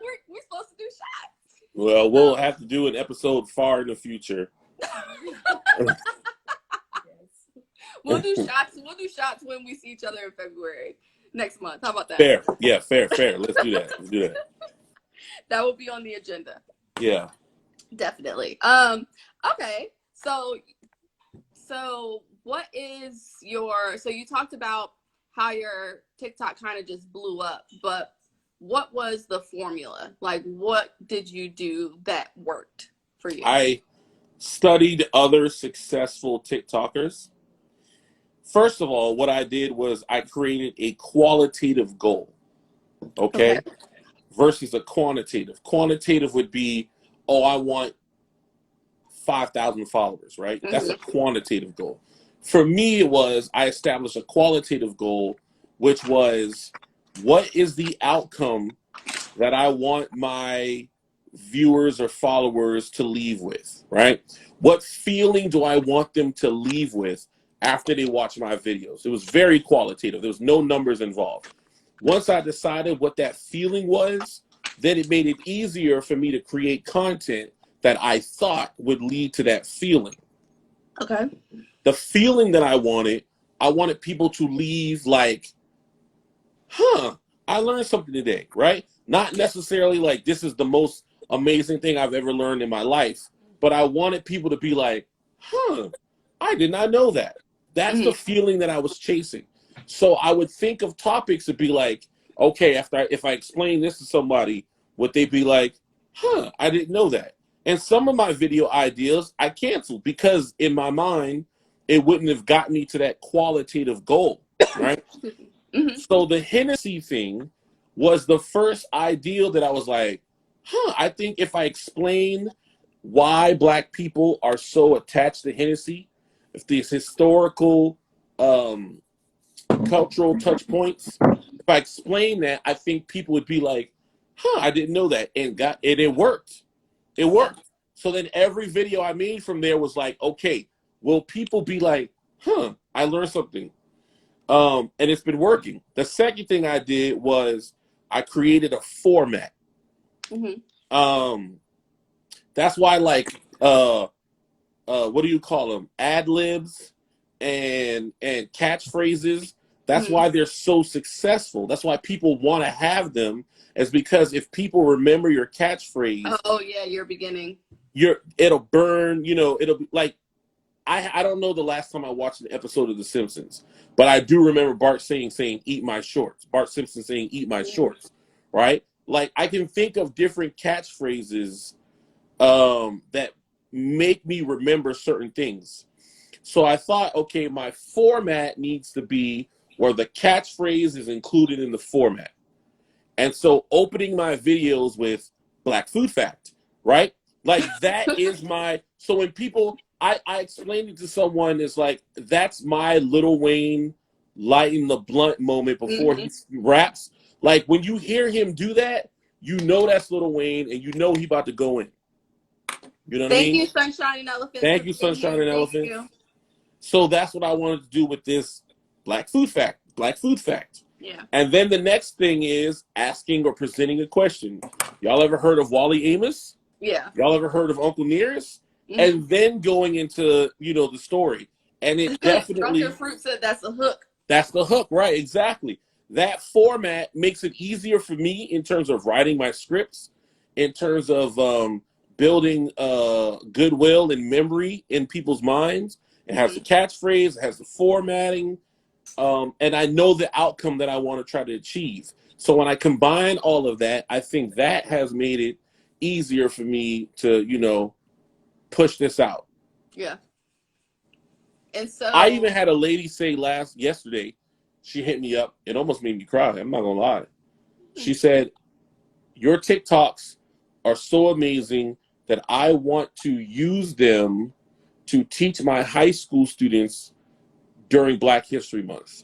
we're supposed to do shots. Well, we'll have to do an episode far in the future. Yes. We'll do shots. We'll do shots when we see each other in February next month. How about that? Fair. Yeah, fair. Let's do that. That will be on the agenda. Yeah. Definitely. Okay. So what is so you talked about how your TikTok kind of just blew up, but what was the formula? Like, what did you do that worked for you? I studied other successful TikTokers. First of all, what I did was I created a qualitative goal, okay? Versus a quantitative. Quantitative would be, I want 5,000 followers, right? Mm-hmm. That's a quantitative goal. For me, it was, I established a qualitative goal, which was, what is the outcome that I want my viewers or followers to leave with, right? What feeling do I want them to leave with after they watch my videos? It was very qualitative. There was no numbers involved. Once I decided what that feeling was, then it made it easier for me to create content that I thought would lead to that feeling. Okay. The feeling that I wanted people to leave like, I learned something today, right? Not necessarily like this is the most amazing thing I've ever learned in my life, but I wanted people to be like, I did not know that. That's the feeling that I was chasing. So I would think of topics to be like, okay, if I explain this to somebody, would they be like, I didn't know that. And some of my video ideas I canceled because in my mind, it wouldn't have gotten me to that qualitative goal, right? So the Hennessy thing was the first ideal that I was like, I think if I explain why Black people are so attached to Hennessy, if these historical, cultural touch points, if I explain that, I think people would be like, I didn't know that. And it worked. It worked. So then every video I made from there was like, okay, will people be like, I learned something. And it's been working. The second thing I did was I created a format. That's why like, what do you call them? Ad libs and catchphrases. That's why they're so successful. That's why people want to have them, is because if people remember your catchphrase. Oh yeah, your beginning. It'll burn, it'll be like, I don't know the last time I watched an episode of The Simpsons, but I do remember Bart saying, eat my shorts. Bart Simpson saying, eat my shorts, right? Like, I can think of different catchphrases that make me remember certain things. So I thought, okay, my format needs to be where the catchphrase is included in the format. And so opening my videos with Black Food Fact, right? Like that is so when people, I explained it to someone, it's like, that's my Lil Wayne lighting the blunt moment before he raps. Like when you hear him do that, that's Lil Wayne and he about to go in. You know what I Thank mean? you, Sunshine and Elephants, Thank for you, being Sunshine here. and Thank Elephant. you. So that's what I wanted to do with this Black Food Fact. Black Food Fact. Yeah. And then the next thing is asking or presenting a question. Y'all ever heard of Wally Amos? Yeah. Y'all ever heard of Uncle Nearest? Mm-hmm. And then going into, the story. And it definitely... Drunken Fruit said that's a hook. That's the hook, right? Exactly. That format makes it easier for me in terms of writing my scripts, in terms of building goodwill and memory in people's minds. It has the catchphrase, it has the formatting, and I know the outcome that I want to try to achieve. So when I combine all of that, I think that has made it easier for me to, push this out. Yeah. And so I even had a lady say yesterday, she hit me up. It almost made me cry. I'm not gonna lie. She said, "Your TikToks are so amazing that I want to use them to teach my high school students during Black History Month."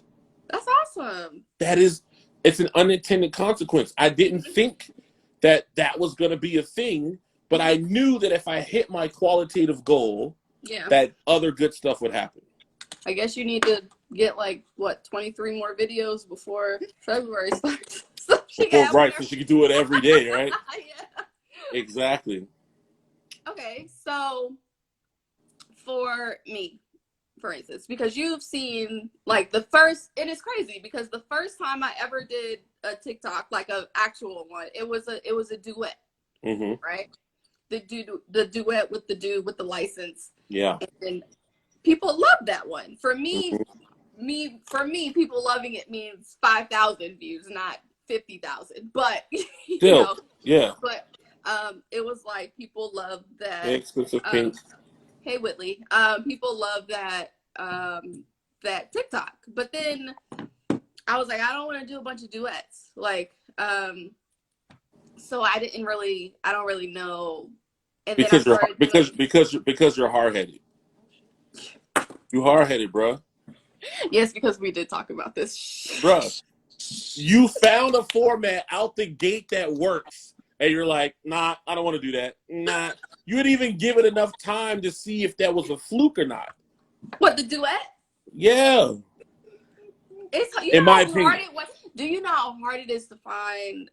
That's awesome. It's an unintended consequence. I didn't think that was going to be a thing, but I knew that if I hit my qualitative goal, that other good stuff would happen. I guess you need to get 23 more videos before February starts. So she can so she can do it every day, right? Yeah. Exactly. Okay, so for me, for instance, because you've seen the first, and it's crazy because the first time I ever did a TikTok, an actual one, it was a duet, right? The duet with the dude with the license. Yeah. And people love that one. For me, people loving it means 5,000 views, not 50,000. But Still, yeah. But it was people love that. Expensive pink. Hey Whitley, people love that that TikTok. But then I was like, I don't want to do a bunch of duets. So I don't really know. And because then you're hard-headed. You hard-headed, bro. Yes, because we did talk about this. Bro, you found a format out the gate that works. And you're like, nah, I don't want to do that. Nah. You didn't even give it enough time to see if that was a fluke or not. What, the duet? Yeah. In my opinion. Do you know how hard it is to find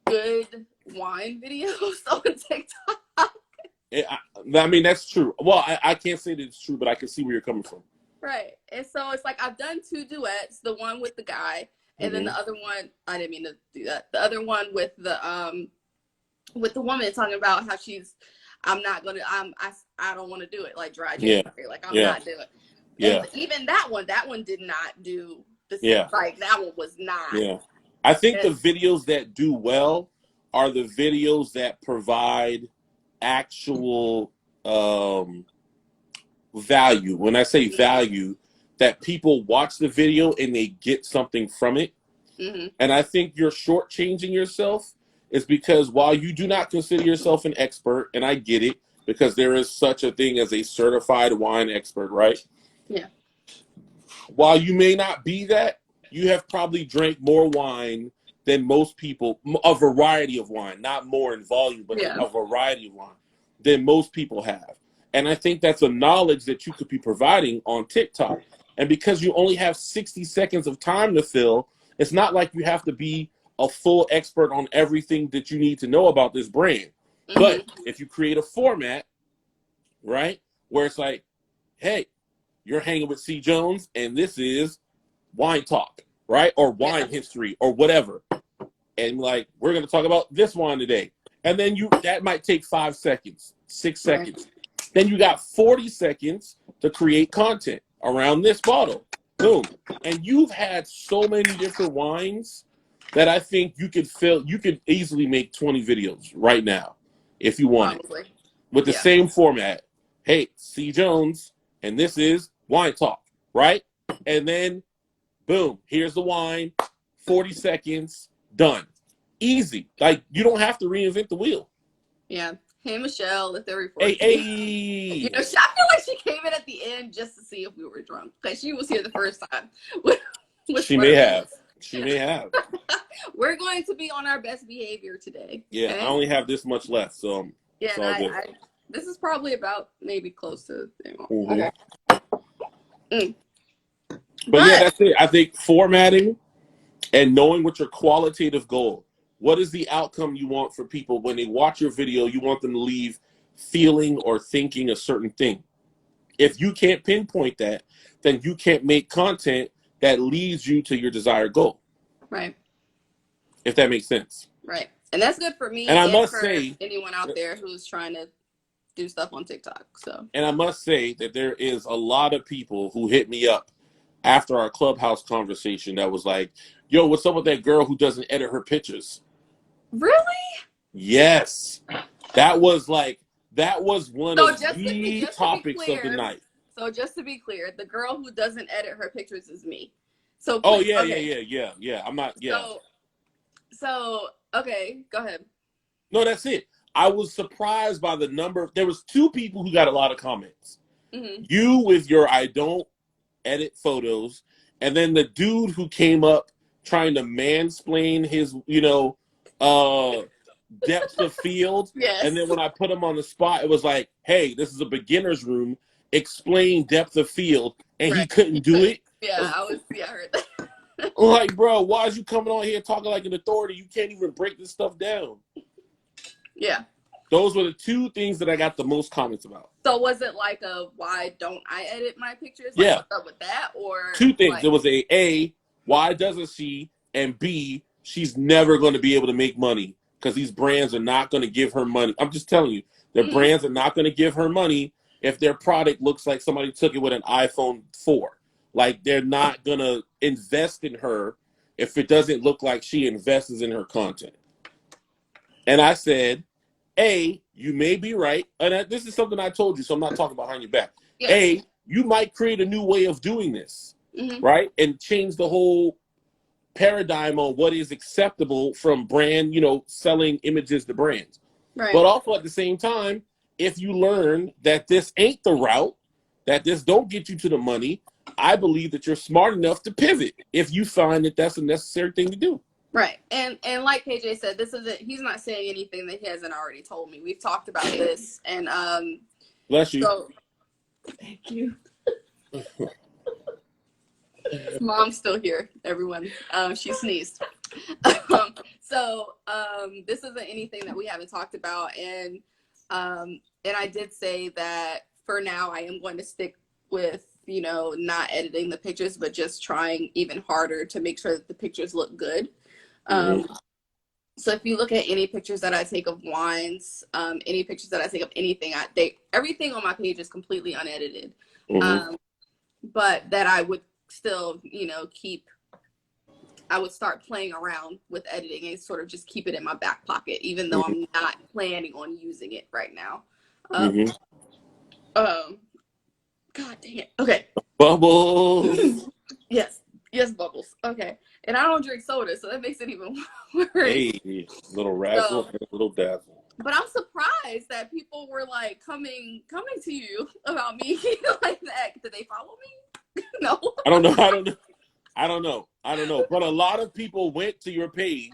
good wine videos on TikTok? I mean, that's true. Well, I can't say that it's true, but I can see where you're coming from. Right. And so it's I've done 2 duets, the one with the guy, and then the other one, I didn't mean to do that. The other one with the woman talking about how I don't want to do it, dry January. I'm not doing it. Yeah. And even that one did not do the same. That one was not. Yeah. I think the videos that do well are the videos that provide actual value. When I say value, that people watch the video and they get something from it. And I think you're shortchanging yourself is because while you do not consider yourself an expert, and I get it, because there is such a thing as a certified wine expert, right? Yeah. While you may not be that, you have probably drank more wine than most people, a variety of wine, not more in volume, but a variety of wine than most people have. And I think that's a knowledge that you could be providing on TikTok. And because you only have 60 seconds of time to fill, it's not like you have to be a full expert on everything that you need to know about this brand. But if you create a format, right, where it's like, hey, you're hanging with C. Jones, and this is wine talk, right? Or wine history or whatever. And we're going to talk about this wine today. And then that might take 5 seconds, 6 seconds. Then you got 40 seconds to create content around this bottle. Boom. And you've had so many different wines that I think you could easily make 20 videos right now if you want it. With the same format. Hey, C. Jones, and this is wine talk, right? And then, boom, here's the wine, 40 seconds, done. Easy. You don't have to reinvent the wheel. Yeah. Hey, Michelle, if they're recording. Hey. I feel like she came in at the end just to see if we were drunk, because she was here the first time. She may have. She may have. We're going to be on our best behavior today. Yeah, okay? I only have this much left, so Yeah, it's and all good. this is probably about maybe close to. Mhm. Okay. Mm. But yeah, that's it. I think formatting and knowing what your qualitative goal. What is the outcome you want for people when they watch your video? You want them to leave feeling or thinking a certain thing. If you can't pinpoint that, then you can't make content that leads you to your desired goal. Right. If that makes sense. Right. And that's good for me And I and must for say, anyone out there who's trying to do stuff on TikTok. So. and I must say that there is a lot of people who hit me up after our Clubhouse conversation that was like, yo, what's up with that girl who doesn't edit her pictures? Really? Yes. That was one So of the topics of the night. So just to be clear, the girl who doesn't edit her pictures is me. So Oh, please, yeah, okay. yeah. I'm not, yeah. So, okay, go ahead. No, that's it. I was surprised by the number. There was 2 people who got a lot of comments. Mm-hmm. You with your I don't edit photos, and then the dude who came up trying to mansplain his, depth of field. Yes. And then when I put him on the spot, it was like, hey, this is a beginner's room. Explain depth of field. And he couldn't do it. Yeah, I heard that. I'm like, bro, why is you coming on here talking like an authority? You can't even break this stuff down. Yeah. Those were the 2 things that I got the most comments about. So was it like why don't I edit my pictures? Yeah. What's up with that? Or 2 things. It was A, why doesn't she? And B, she's never going to be able to make money because these brands are not going to give her money. I'm just telling you, their brands are not going to give her money if their product looks like somebody took it with an iPhone 4. Like, they're not going to invest in her if it doesn't look like she invests in her content. And I said, A, you may be right. And this is something I told you, so I'm not talking behind your back. Yeah. A, you might create a new way of doing this, right? And change the whole paradigm on what is acceptable from brand, selling images to brands. Right. But also at the same time, if you learn that this ain't the route, that this don't get you to the money, I believe that you're smart enough to pivot if you find that that's a necessary thing to do. Right. And like KJ said, he's not saying anything that he hasn't already told me. We've talked about this and Bless you. So, thank you. Mom's still here, everyone. She sneezed. This isn't anything that we haven't talked about, and I did say that for now I am going to stick with not editing the pictures, but just trying even harder to make sure that the pictures look good. So if you look at any pictures that I take of wines, any pictures that I take of anything, everything on my page is completely unedited. But that I would still, I would start playing around with editing and sort of just keep it in my back pocket, even though I'm not planning on using it right now. God dang it. Okay. Bubbles. Yes, Bubbles. Okay. And I don't drink soda, so that makes it even worse. Hey, little razzle and a little dazzle. But I'm surprised that people were like coming to you about me like that. Did they follow me? No. I don't know. But a lot of people went to your page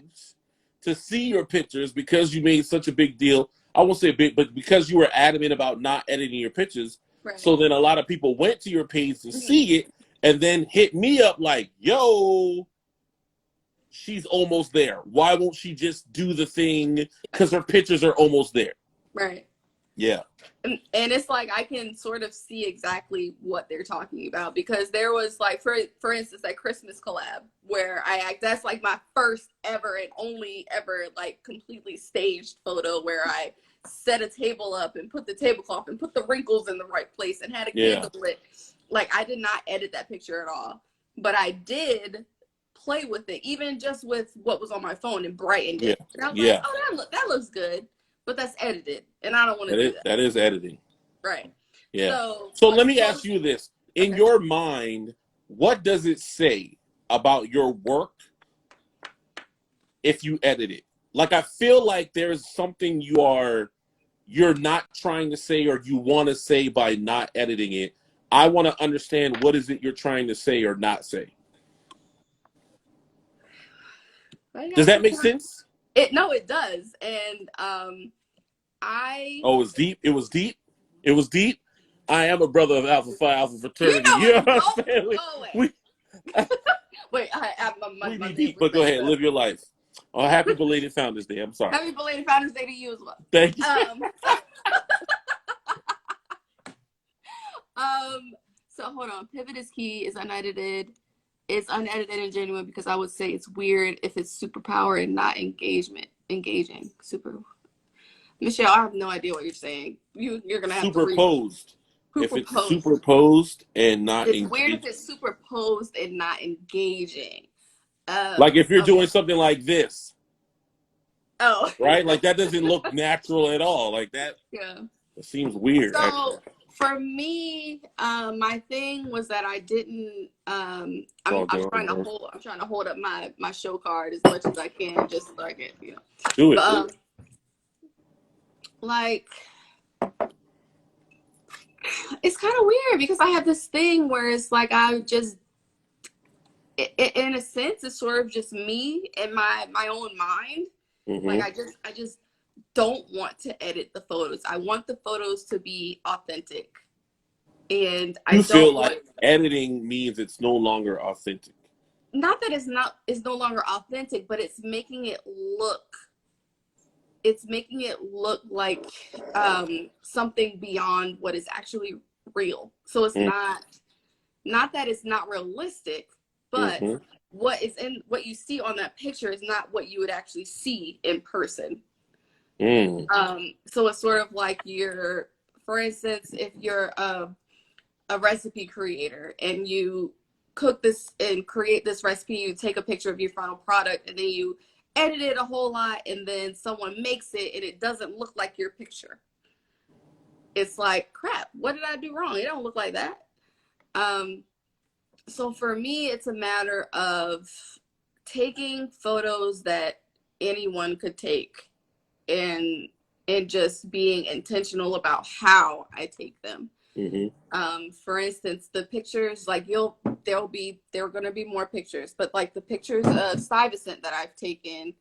to see your pictures because you made such a big deal. I won't say big, but because you were adamant about not editing your pictures. Right. So then a lot of people went to your page to see it and then hit me up like, yo, she's almost there. Why won't she just do the thing? Because her pictures are almost there. Right. Yeah. And it's like I can sort of see exactly what they're talking about because there was like, for instance, that Christmas collab where that's like my first ever and only ever like completely staged photo where I set a table up and put the tablecloth and put the wrinkles in the right place and had a candle lit. Like I did not edit that picture at all, but I did play with it, even just with what was on my phone and brightened it. And I was like, oh, that looks good, but that's edited, and I don't want to do that. That is editing. Right. Yeah. So let me ask you this. In your mind, what does it say about your work if you edit it? Like, I feel like there's something you're not trying to say or you want to say by not editing it. I want to understand what is it you're trying to say or not say. Why you Does gotta that put make me on- sense? No, it does. And I Oh, it was deep. It was deep. It was deep. I am a brother of Alpha Phi Alpha you fraternity. know You know what? what I'm saying? Go away. We Wait, we my be deep, neighbor but go said ahead, live your life. Oh, happy belated Founders Day. I'm sorry. happy belated Founders Day to you as well. Thank you. So hold on. Pivot is key is unedited. It's unedited and genuine because I would say it's weird if it's superpower and not engaging. Michelle, I have no idea what you're saying. You're gonna have to Superposed. If it's superpose. superposed and not It's weird if engaged. it's superposed and not engaging. Like if you're Okay. doing something like this, Oh. right? Like that doesn't look natural at all. Like that. Yeah. It seems weird. So Actually. for me, my thing was that I didn't. I'm trying to hold up my show card as much as I can, just so I can, Do it. But, like, it's kind of weird because I have this thing where it's like I just, in a sense, it's sort of just me and my own mind. Mm-hmm. Like I just don't want to edit the photos. I want the photos to be authentic. And I feel like editing means it's no longer authentic. Not that it's no longer authentic, but it's making it look like something beyond what is actually real. So it's not that it's not realistic, but what you see on that picture is not what you would actually see in person. So it's sort of like for instance, if you're a recipe creator and you cook this and create this recipe, you take a picture of your final product and then you edit it a whole lot and then someone makes it and it doesn't look like your picture. It's like, crap, what did I do wrong? It don't look like that. So for me, it's a matter of taking photos that anyone could take and just being intentional about how I take them. For instance, the pictures, like there are going to be more pictures, but like the pictures of Stuyvesant that I've taken,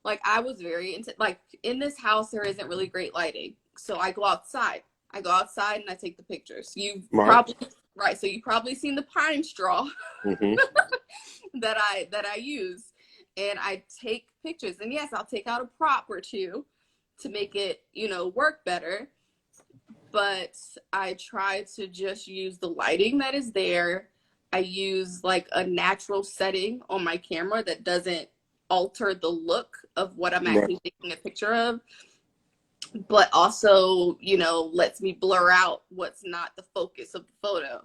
like I was very into, like in this house, there isn't really great lighting. So I go outside and I take the pictures. You've probably seen the pine straw that I use, and I take pictures. And yes, I'll take out a prop or two to make it, work better. But I try to just use the lighting that is there. I use like a natural setting on my camera that doesn't alter the look of what I'm actually taking a picture of, but also, lets me blur out what's not the focus of the photo.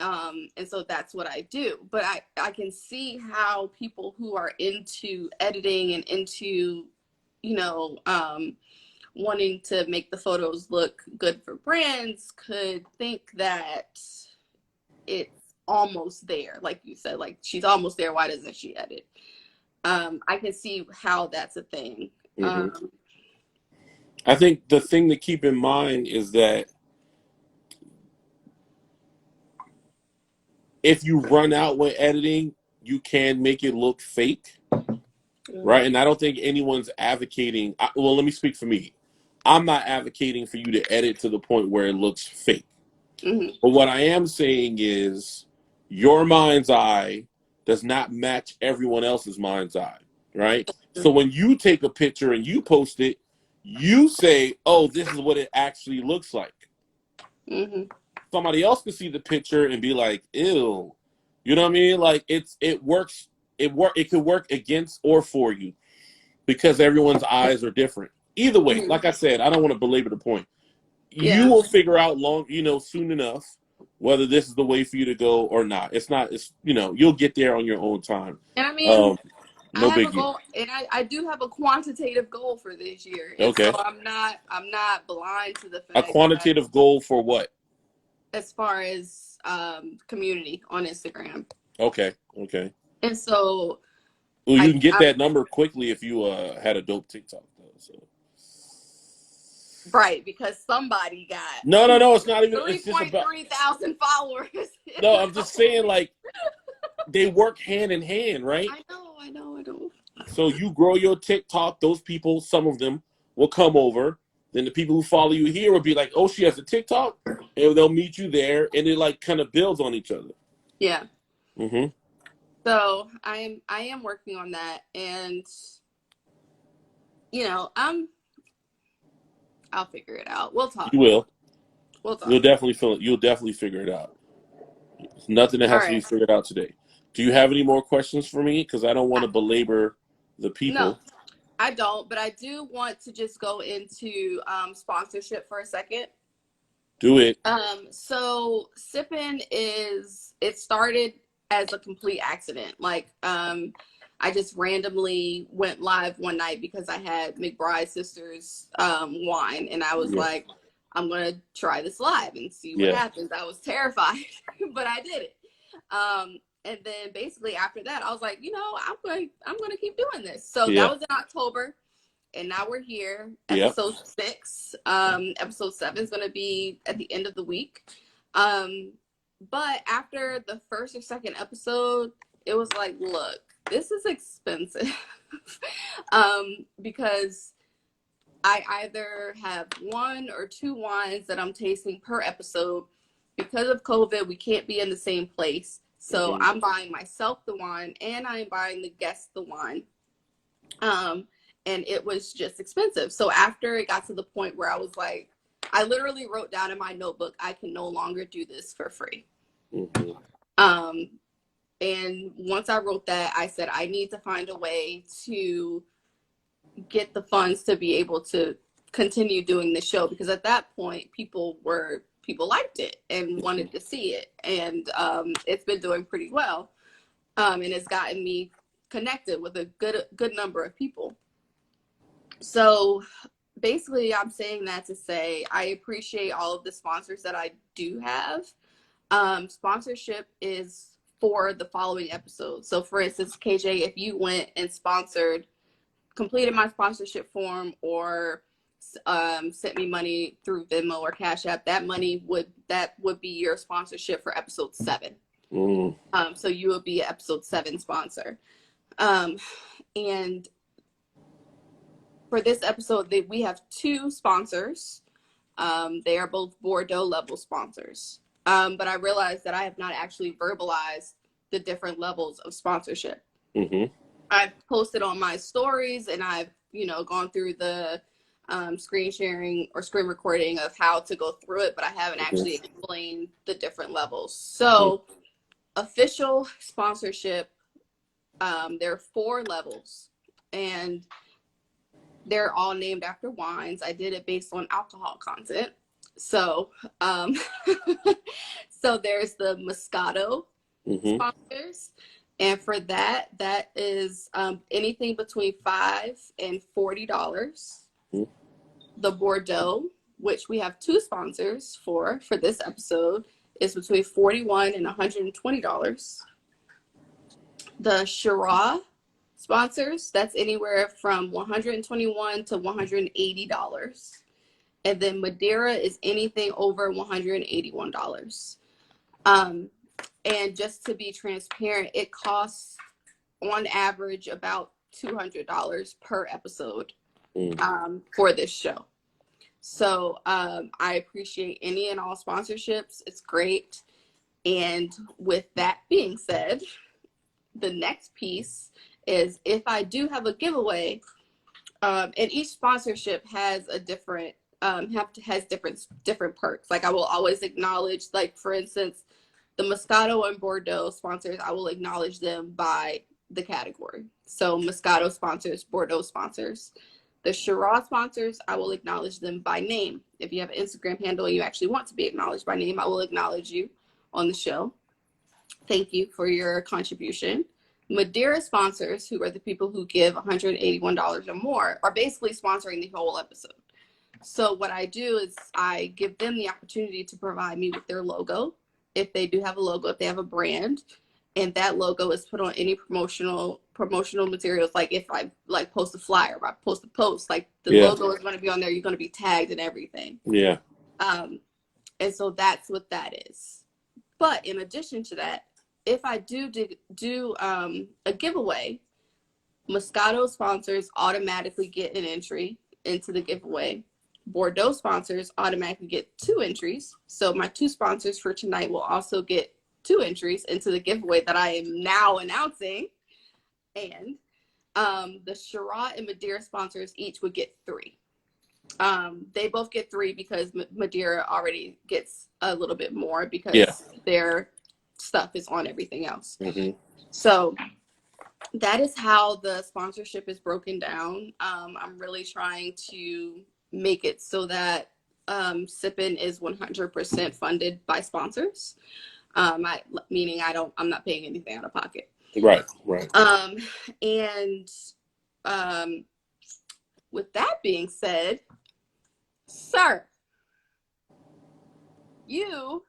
And so that's what I do. But I can see how people who are into editing and into, wanting to make the photos look good for brands could think that it's almost there. Like you said, like she's almost there. Why doesn't she edit? I can see how that's a thing. I think the thing to keep in mind is that if you run out with editing, you can make it look fake, right? And I don't think anyone's advocating. Well, let me speak for me. I'm not advocating for you to edit to the point where it looks fake. But what I am saying is your mind's eye does not match everyone else's mind's eye, right? So when you take a picture and you post it, you say, oh, this is what it actually looks like. Somebody else can see the picture and be like, ew. You know what I mean? Like it works. It could work against or for you because everyone's eyes are different. Either way, like I said, I don't want to belabor the point. You will figure out soon enough whether this is the way for you to go or not. It's not. It's you'll get there on your own time. And I mean, no I have biggie. a goal, and I do have a quantitative goal for this year. And Okay. so I'm not blind to the fact. A quantitative goal for what? As far as community on Instagram. Okay. And so. Well, you can get that number quickly if you had a dope TikTok though. So. Right, because somebody got no, it's not even 3.3 thousand followers. No, I'm just saying like they work hand in hand, right? I know. So you grow your TikTok, those people, some of them will come over. Then the people who follow you here will be like, oh, she has a TikTok, and they'll meet you there, and it like kind of builds on each other. Yeah. Mm-hmm. So I am working on that, and I'll figure it out. We'll talk. You will. We'll talk. You'll definitely feel it. You'll definitely figure it out. It's nothing that All has to be right. figured out today. Do you have any more questions for me? Because I don't want I, to belabor the no, people. I don't, but I do want to just go into sponsorship for a second. Do it. So Sipn it started as a complete accident. Like, I just randomly went live one night because I had McBride Sisters wine, and I was Yeah. like, I'm gonna try this live and see what Yeah. happens. I was terrified, but I did it. And then basically after that, I was like, I'm gonna keep doing this. So that Yeah. was in October. And now we're here, Yep. episode 6. Episode 7 is going to be at the end of the week. But after the first or second episode, it was like, look, this is expensive. Because I either have 1 or 2 wines that I'm tasting per episode. Because of COVID, we can't be in the same place. So I'm buying myself the wine, and I'm buying the guests the wine. And it was just expensive. So after it got to the point where I was like, I literally wrote down in my notebook, I can no longer do this for free. Mm-hmm. And once I wrote that, I said, I need to find a way to get the funds to be able to continue doing the show, because at that point people liked it and wanted to see it. And it's been doing pretty well. And it's gotten me connected with a good number of people. So basically, I'm saying that to say I appreciate all of the sponsors that I do have. Sponsorship is for the following episodes. So for instance, KJ, if you went and completed my sponsorship form, or sent me money through Venmo or Cash App, that would be your sponsorship for episode 7. So you would be an episode 7 sponsor. And for this episode, we have 2 sponsors. They are both Bordeaux level sponsors. But I realized that I have not actually verbalized the different levels of sponsorship. Mm-hmm. I've posted on my stories, and I've gone through the screen sharing or screen recording of how to go through it, but I haven't actually explained the different levels. So official sponsorship, there are 4 levels, and they're all named after wines. I did it based on alcohol content. So, so there's the Moscato sponsors. And for that is anything between $5 and $40. The Bordeaux, which we have 2 sponsors for this episode, is between $41 and $120. The Shiraz sponsors, that's anywhere from $121 to $180. And then Madeira is anything over $181. And just to be transparent, it costs on average about $200 per episode for this show. So I appreciate any and all sponsorships. It's great. And with that being said, the next piece is if I do have a giveaway, and each sponsorship has a different has different perks. Like I will always acknowledge, like for instance, the Moscato and Bordeaux sponsors, I will acknowledge them by the category. So Moscato sponsors, Bordeaux sponsors. The Shiraz sponsors, I will acknowledge them by name. If you have an Instagram handle and you actually want to be acknowledged by name, I will acknowledge you on the show. Thank you for your contribution. Madeira sponsors, who are the people who give $181 or more, are basically sponsoring the whole episode. So what I do is I give them the opportunity to provide me with their logo, if they do have a logo, if they have a brand, and that logo is put on any promotional materials. Like if I post a flyer or I post a post, like the logo is going to be on there. You're going to be tagged and everything. Yeah. And so that's what that is. But in addition to that, if I do a giveaway, Moscato sponsors automatically get an entry into the giveaway. Bordeaux sponsors automatically get 2 entries. So my 2 sponsors for tonight will also get 2 entries into the giveaway that I am now announcing. And the Shiraz and Madeira sponsors each would get 3. They both get 3 because Madeira already gets a little bit more because their stuff is on everything else. So that is how the sponsorship is broken down. I'm really trying to make it so that Sipn is 100% funded by sponsors. Meaning I'm not paying anything out of pocket. Right. And with that being said, sir, you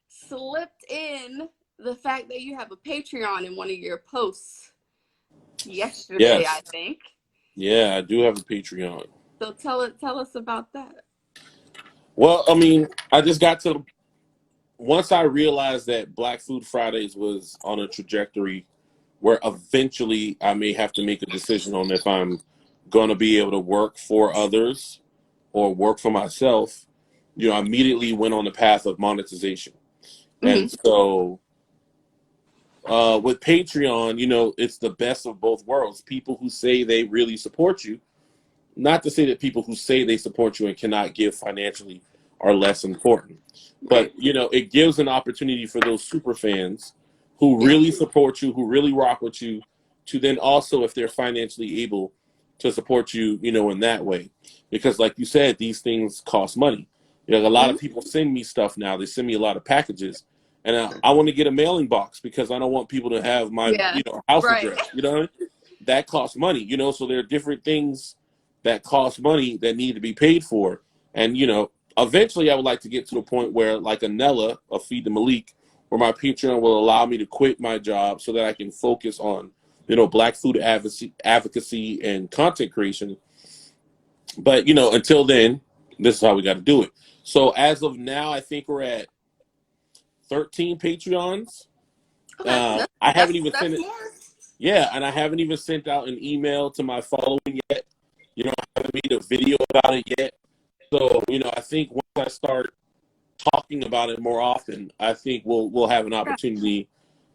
slipped in the fact that you have a Patreon in one of your posts yesterday, Yes. I think. Yeah, I do have a Patreon. So tell us about that. Well, I mean, I just got to, once I realized that Black Food Fridays was on a trajectory where eventually I may have to make a decision on if I'm going to be able to work for others or work for myself, I immediately went on the path of monetization. And so with Patreon, it's the best of both worlds. People who say they really support you, not to say that people who say they support you and cannot give financially are less important. But, it gives an opportunity for those super fans who really support you, who really rock with you, to then also, if they're financially able, to support you, in that way. Because like you said, these things cost money. A lot of people send me stuff now. They send me a lot of packages. And I want to get a mailing box because I don't want people to have my, house address. That costs money, so there are different things that cost money that need to be paid for. And, eventually I would like to get to the point where, like Anella of Feed the Malik, where my Patreon will allow me to quit my job so that I can focus on, Black food advocacy and content creation. But, until then, this is how we got to do it. So as of now, I think we're at 13 Patreons. I haven't even sent it. Yeah, and I haven't even sent out an email to my following yet. I haven't made a video about it yet. So, I think once I start talking about it more often, I think we'll have an opportunity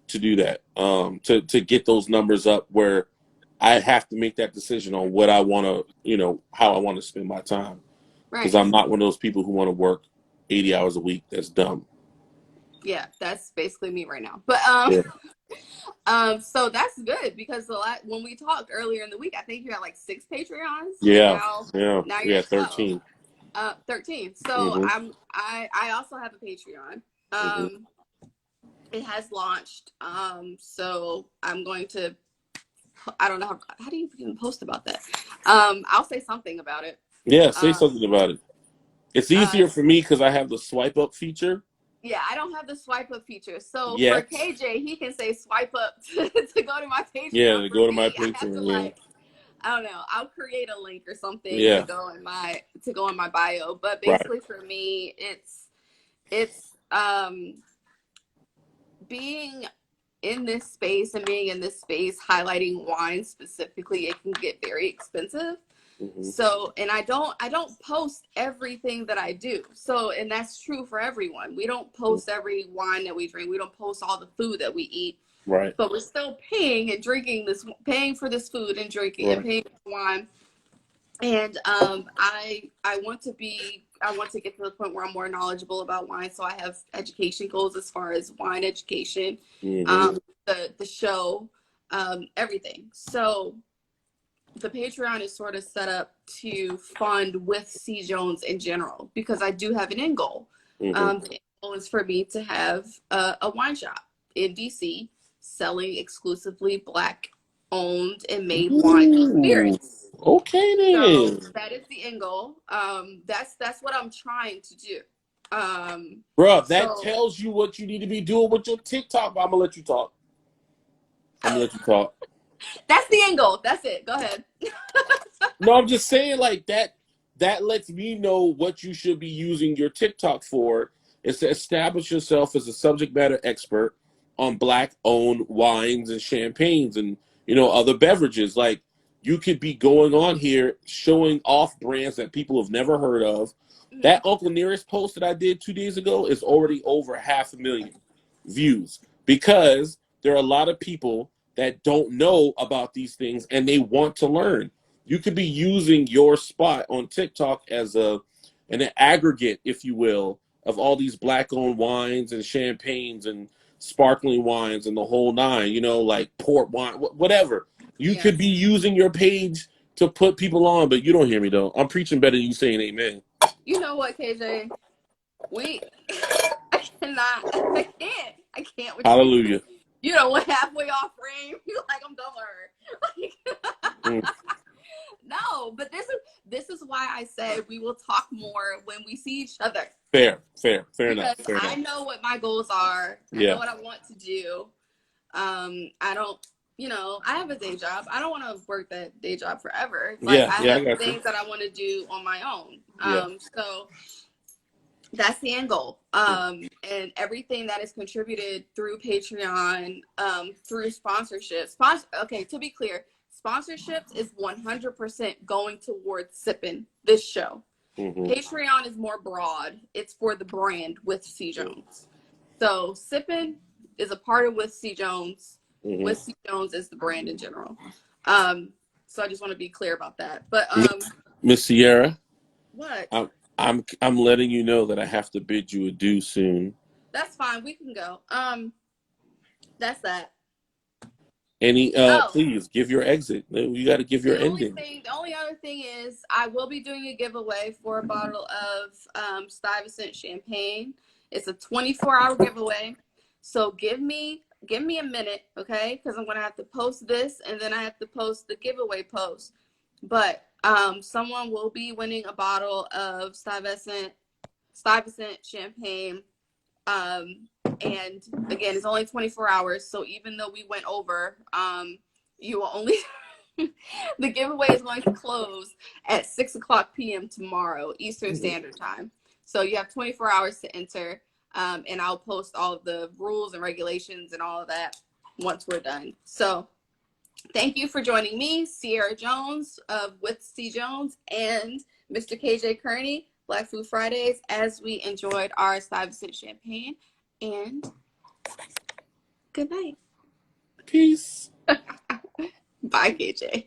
to do that. To get those numbers up where I have to make that decision on what I want to, how I want to spend my time. Because I'm not one of those people who want to work 80 hours a week. That's dumb. Yeah, that's basically me right now. But so that's good because when we talked earlier in the week, I think you had like 6 Patreons. Yeah, now you're at 13. 13. So I also have a Patreon. It has launched. So I'm going to. I don't know how do you even post about that. I'll say something about it. Yeah, say something about it. It's easier for me because I have the swipe up feature. Yeah, I don't have the swipe up feature. So for KJ, he can say swipe up to go to my Patreon. Yeah, to go to my Patreon. I don't know. I'll create a link or something to go in my bio. But basically for me, it's being in this space highlighting wine specifically, it can get very expensive. So, and I don't post everything that I do. So, and that's true for everyone. We don't post every wine that we drink. We don't post all the food that we eat. Right. But we're still paying for this food and drinking and paying for wine. And I want to get to the point where I'm more knowledgeable about wine. So I have education goals as far as wine education, the show, everything. So the Patreon is sort of set up to fund with C. Jones in general because I do have an end goal. The end goal is for me to have a wine shop in DC selling exclusively Black owned and made wine and spirits. Okay then. So that is the end goal. That's what I'm trying to do. Bruh, that tells you what you need to be doing with your TikTok. I'm gonna let you talk. That's the end goal. That's it. Go ahead. No, I'm just saying like that lets me know what you should be using your TikTok for is to establish yourself as a subject matter expert on Black owned wines and champagnes and other beverages. Like, you could be going on here showing off brands that people have never heard of. That Uncle Nearest post that I did 2 days ago is already over 500,000 views, because there are a lot of people that don't know about these things and they want to learn. You could be using your spot on TikTok as an aggregate, if you will, of all these black-owned wines and champagnes and sparkling wines and the whole nine, like port wine, whatever. You could be using your page to put people on, but you don't hear me, though. I'm preaching better than you saying amen. You know what, KJ? I can't with Hallelujah. you. Went halfway off frame. You're like, I'm done with her. No, but this is why I said we will talk more when we see each other. Fair enough. Because I know what my goals are. I know what I want to do. I don't, I have a day job. I don't want to work that day job forever. Like, I have things that I want to do on my own. So that's the end goal. And everything that is contributed through Patreon, through sponsorships. Okay, to be clear, sponsorships is 100% going towards Sipn, this show. Patreon is more broad. It's for the brand with C. Jones. So Sipn is a part of with C. Jones. With C. Jones is the brand in general. So I just want to be clear about that. But Miss Sierra, what? I'm letting you know that I have to bid you adieu soon. That's fine. We can go. That's that. Please give your exit. You got to give your ending. The only other thing is I will be doing a giveaway for a bottle of Stuyvesant Champagne. It's a 24-hour giveaway. So give me a minute, okay? Because I'm going to have to post this, and then I have to post the giveaway post. But someone will be winning a bottle of Stuyvesant Champagne. And again, it's only 24 hours. So even though we went over, you will only the giveaway is going to close at 6:00 p.m. tomorrow, Eastern Standard Time. So you have 24 hours to enter. And I'll post all of the rules and regulations and all of that once we're done. So thank you for joining me, Sierra Jones of With C. Jones, and Mr. KJ Kearney, Black Food Fridays, as we enjoyed our Stuyvesant Champagne. And good night. Peace. Bye, KJ.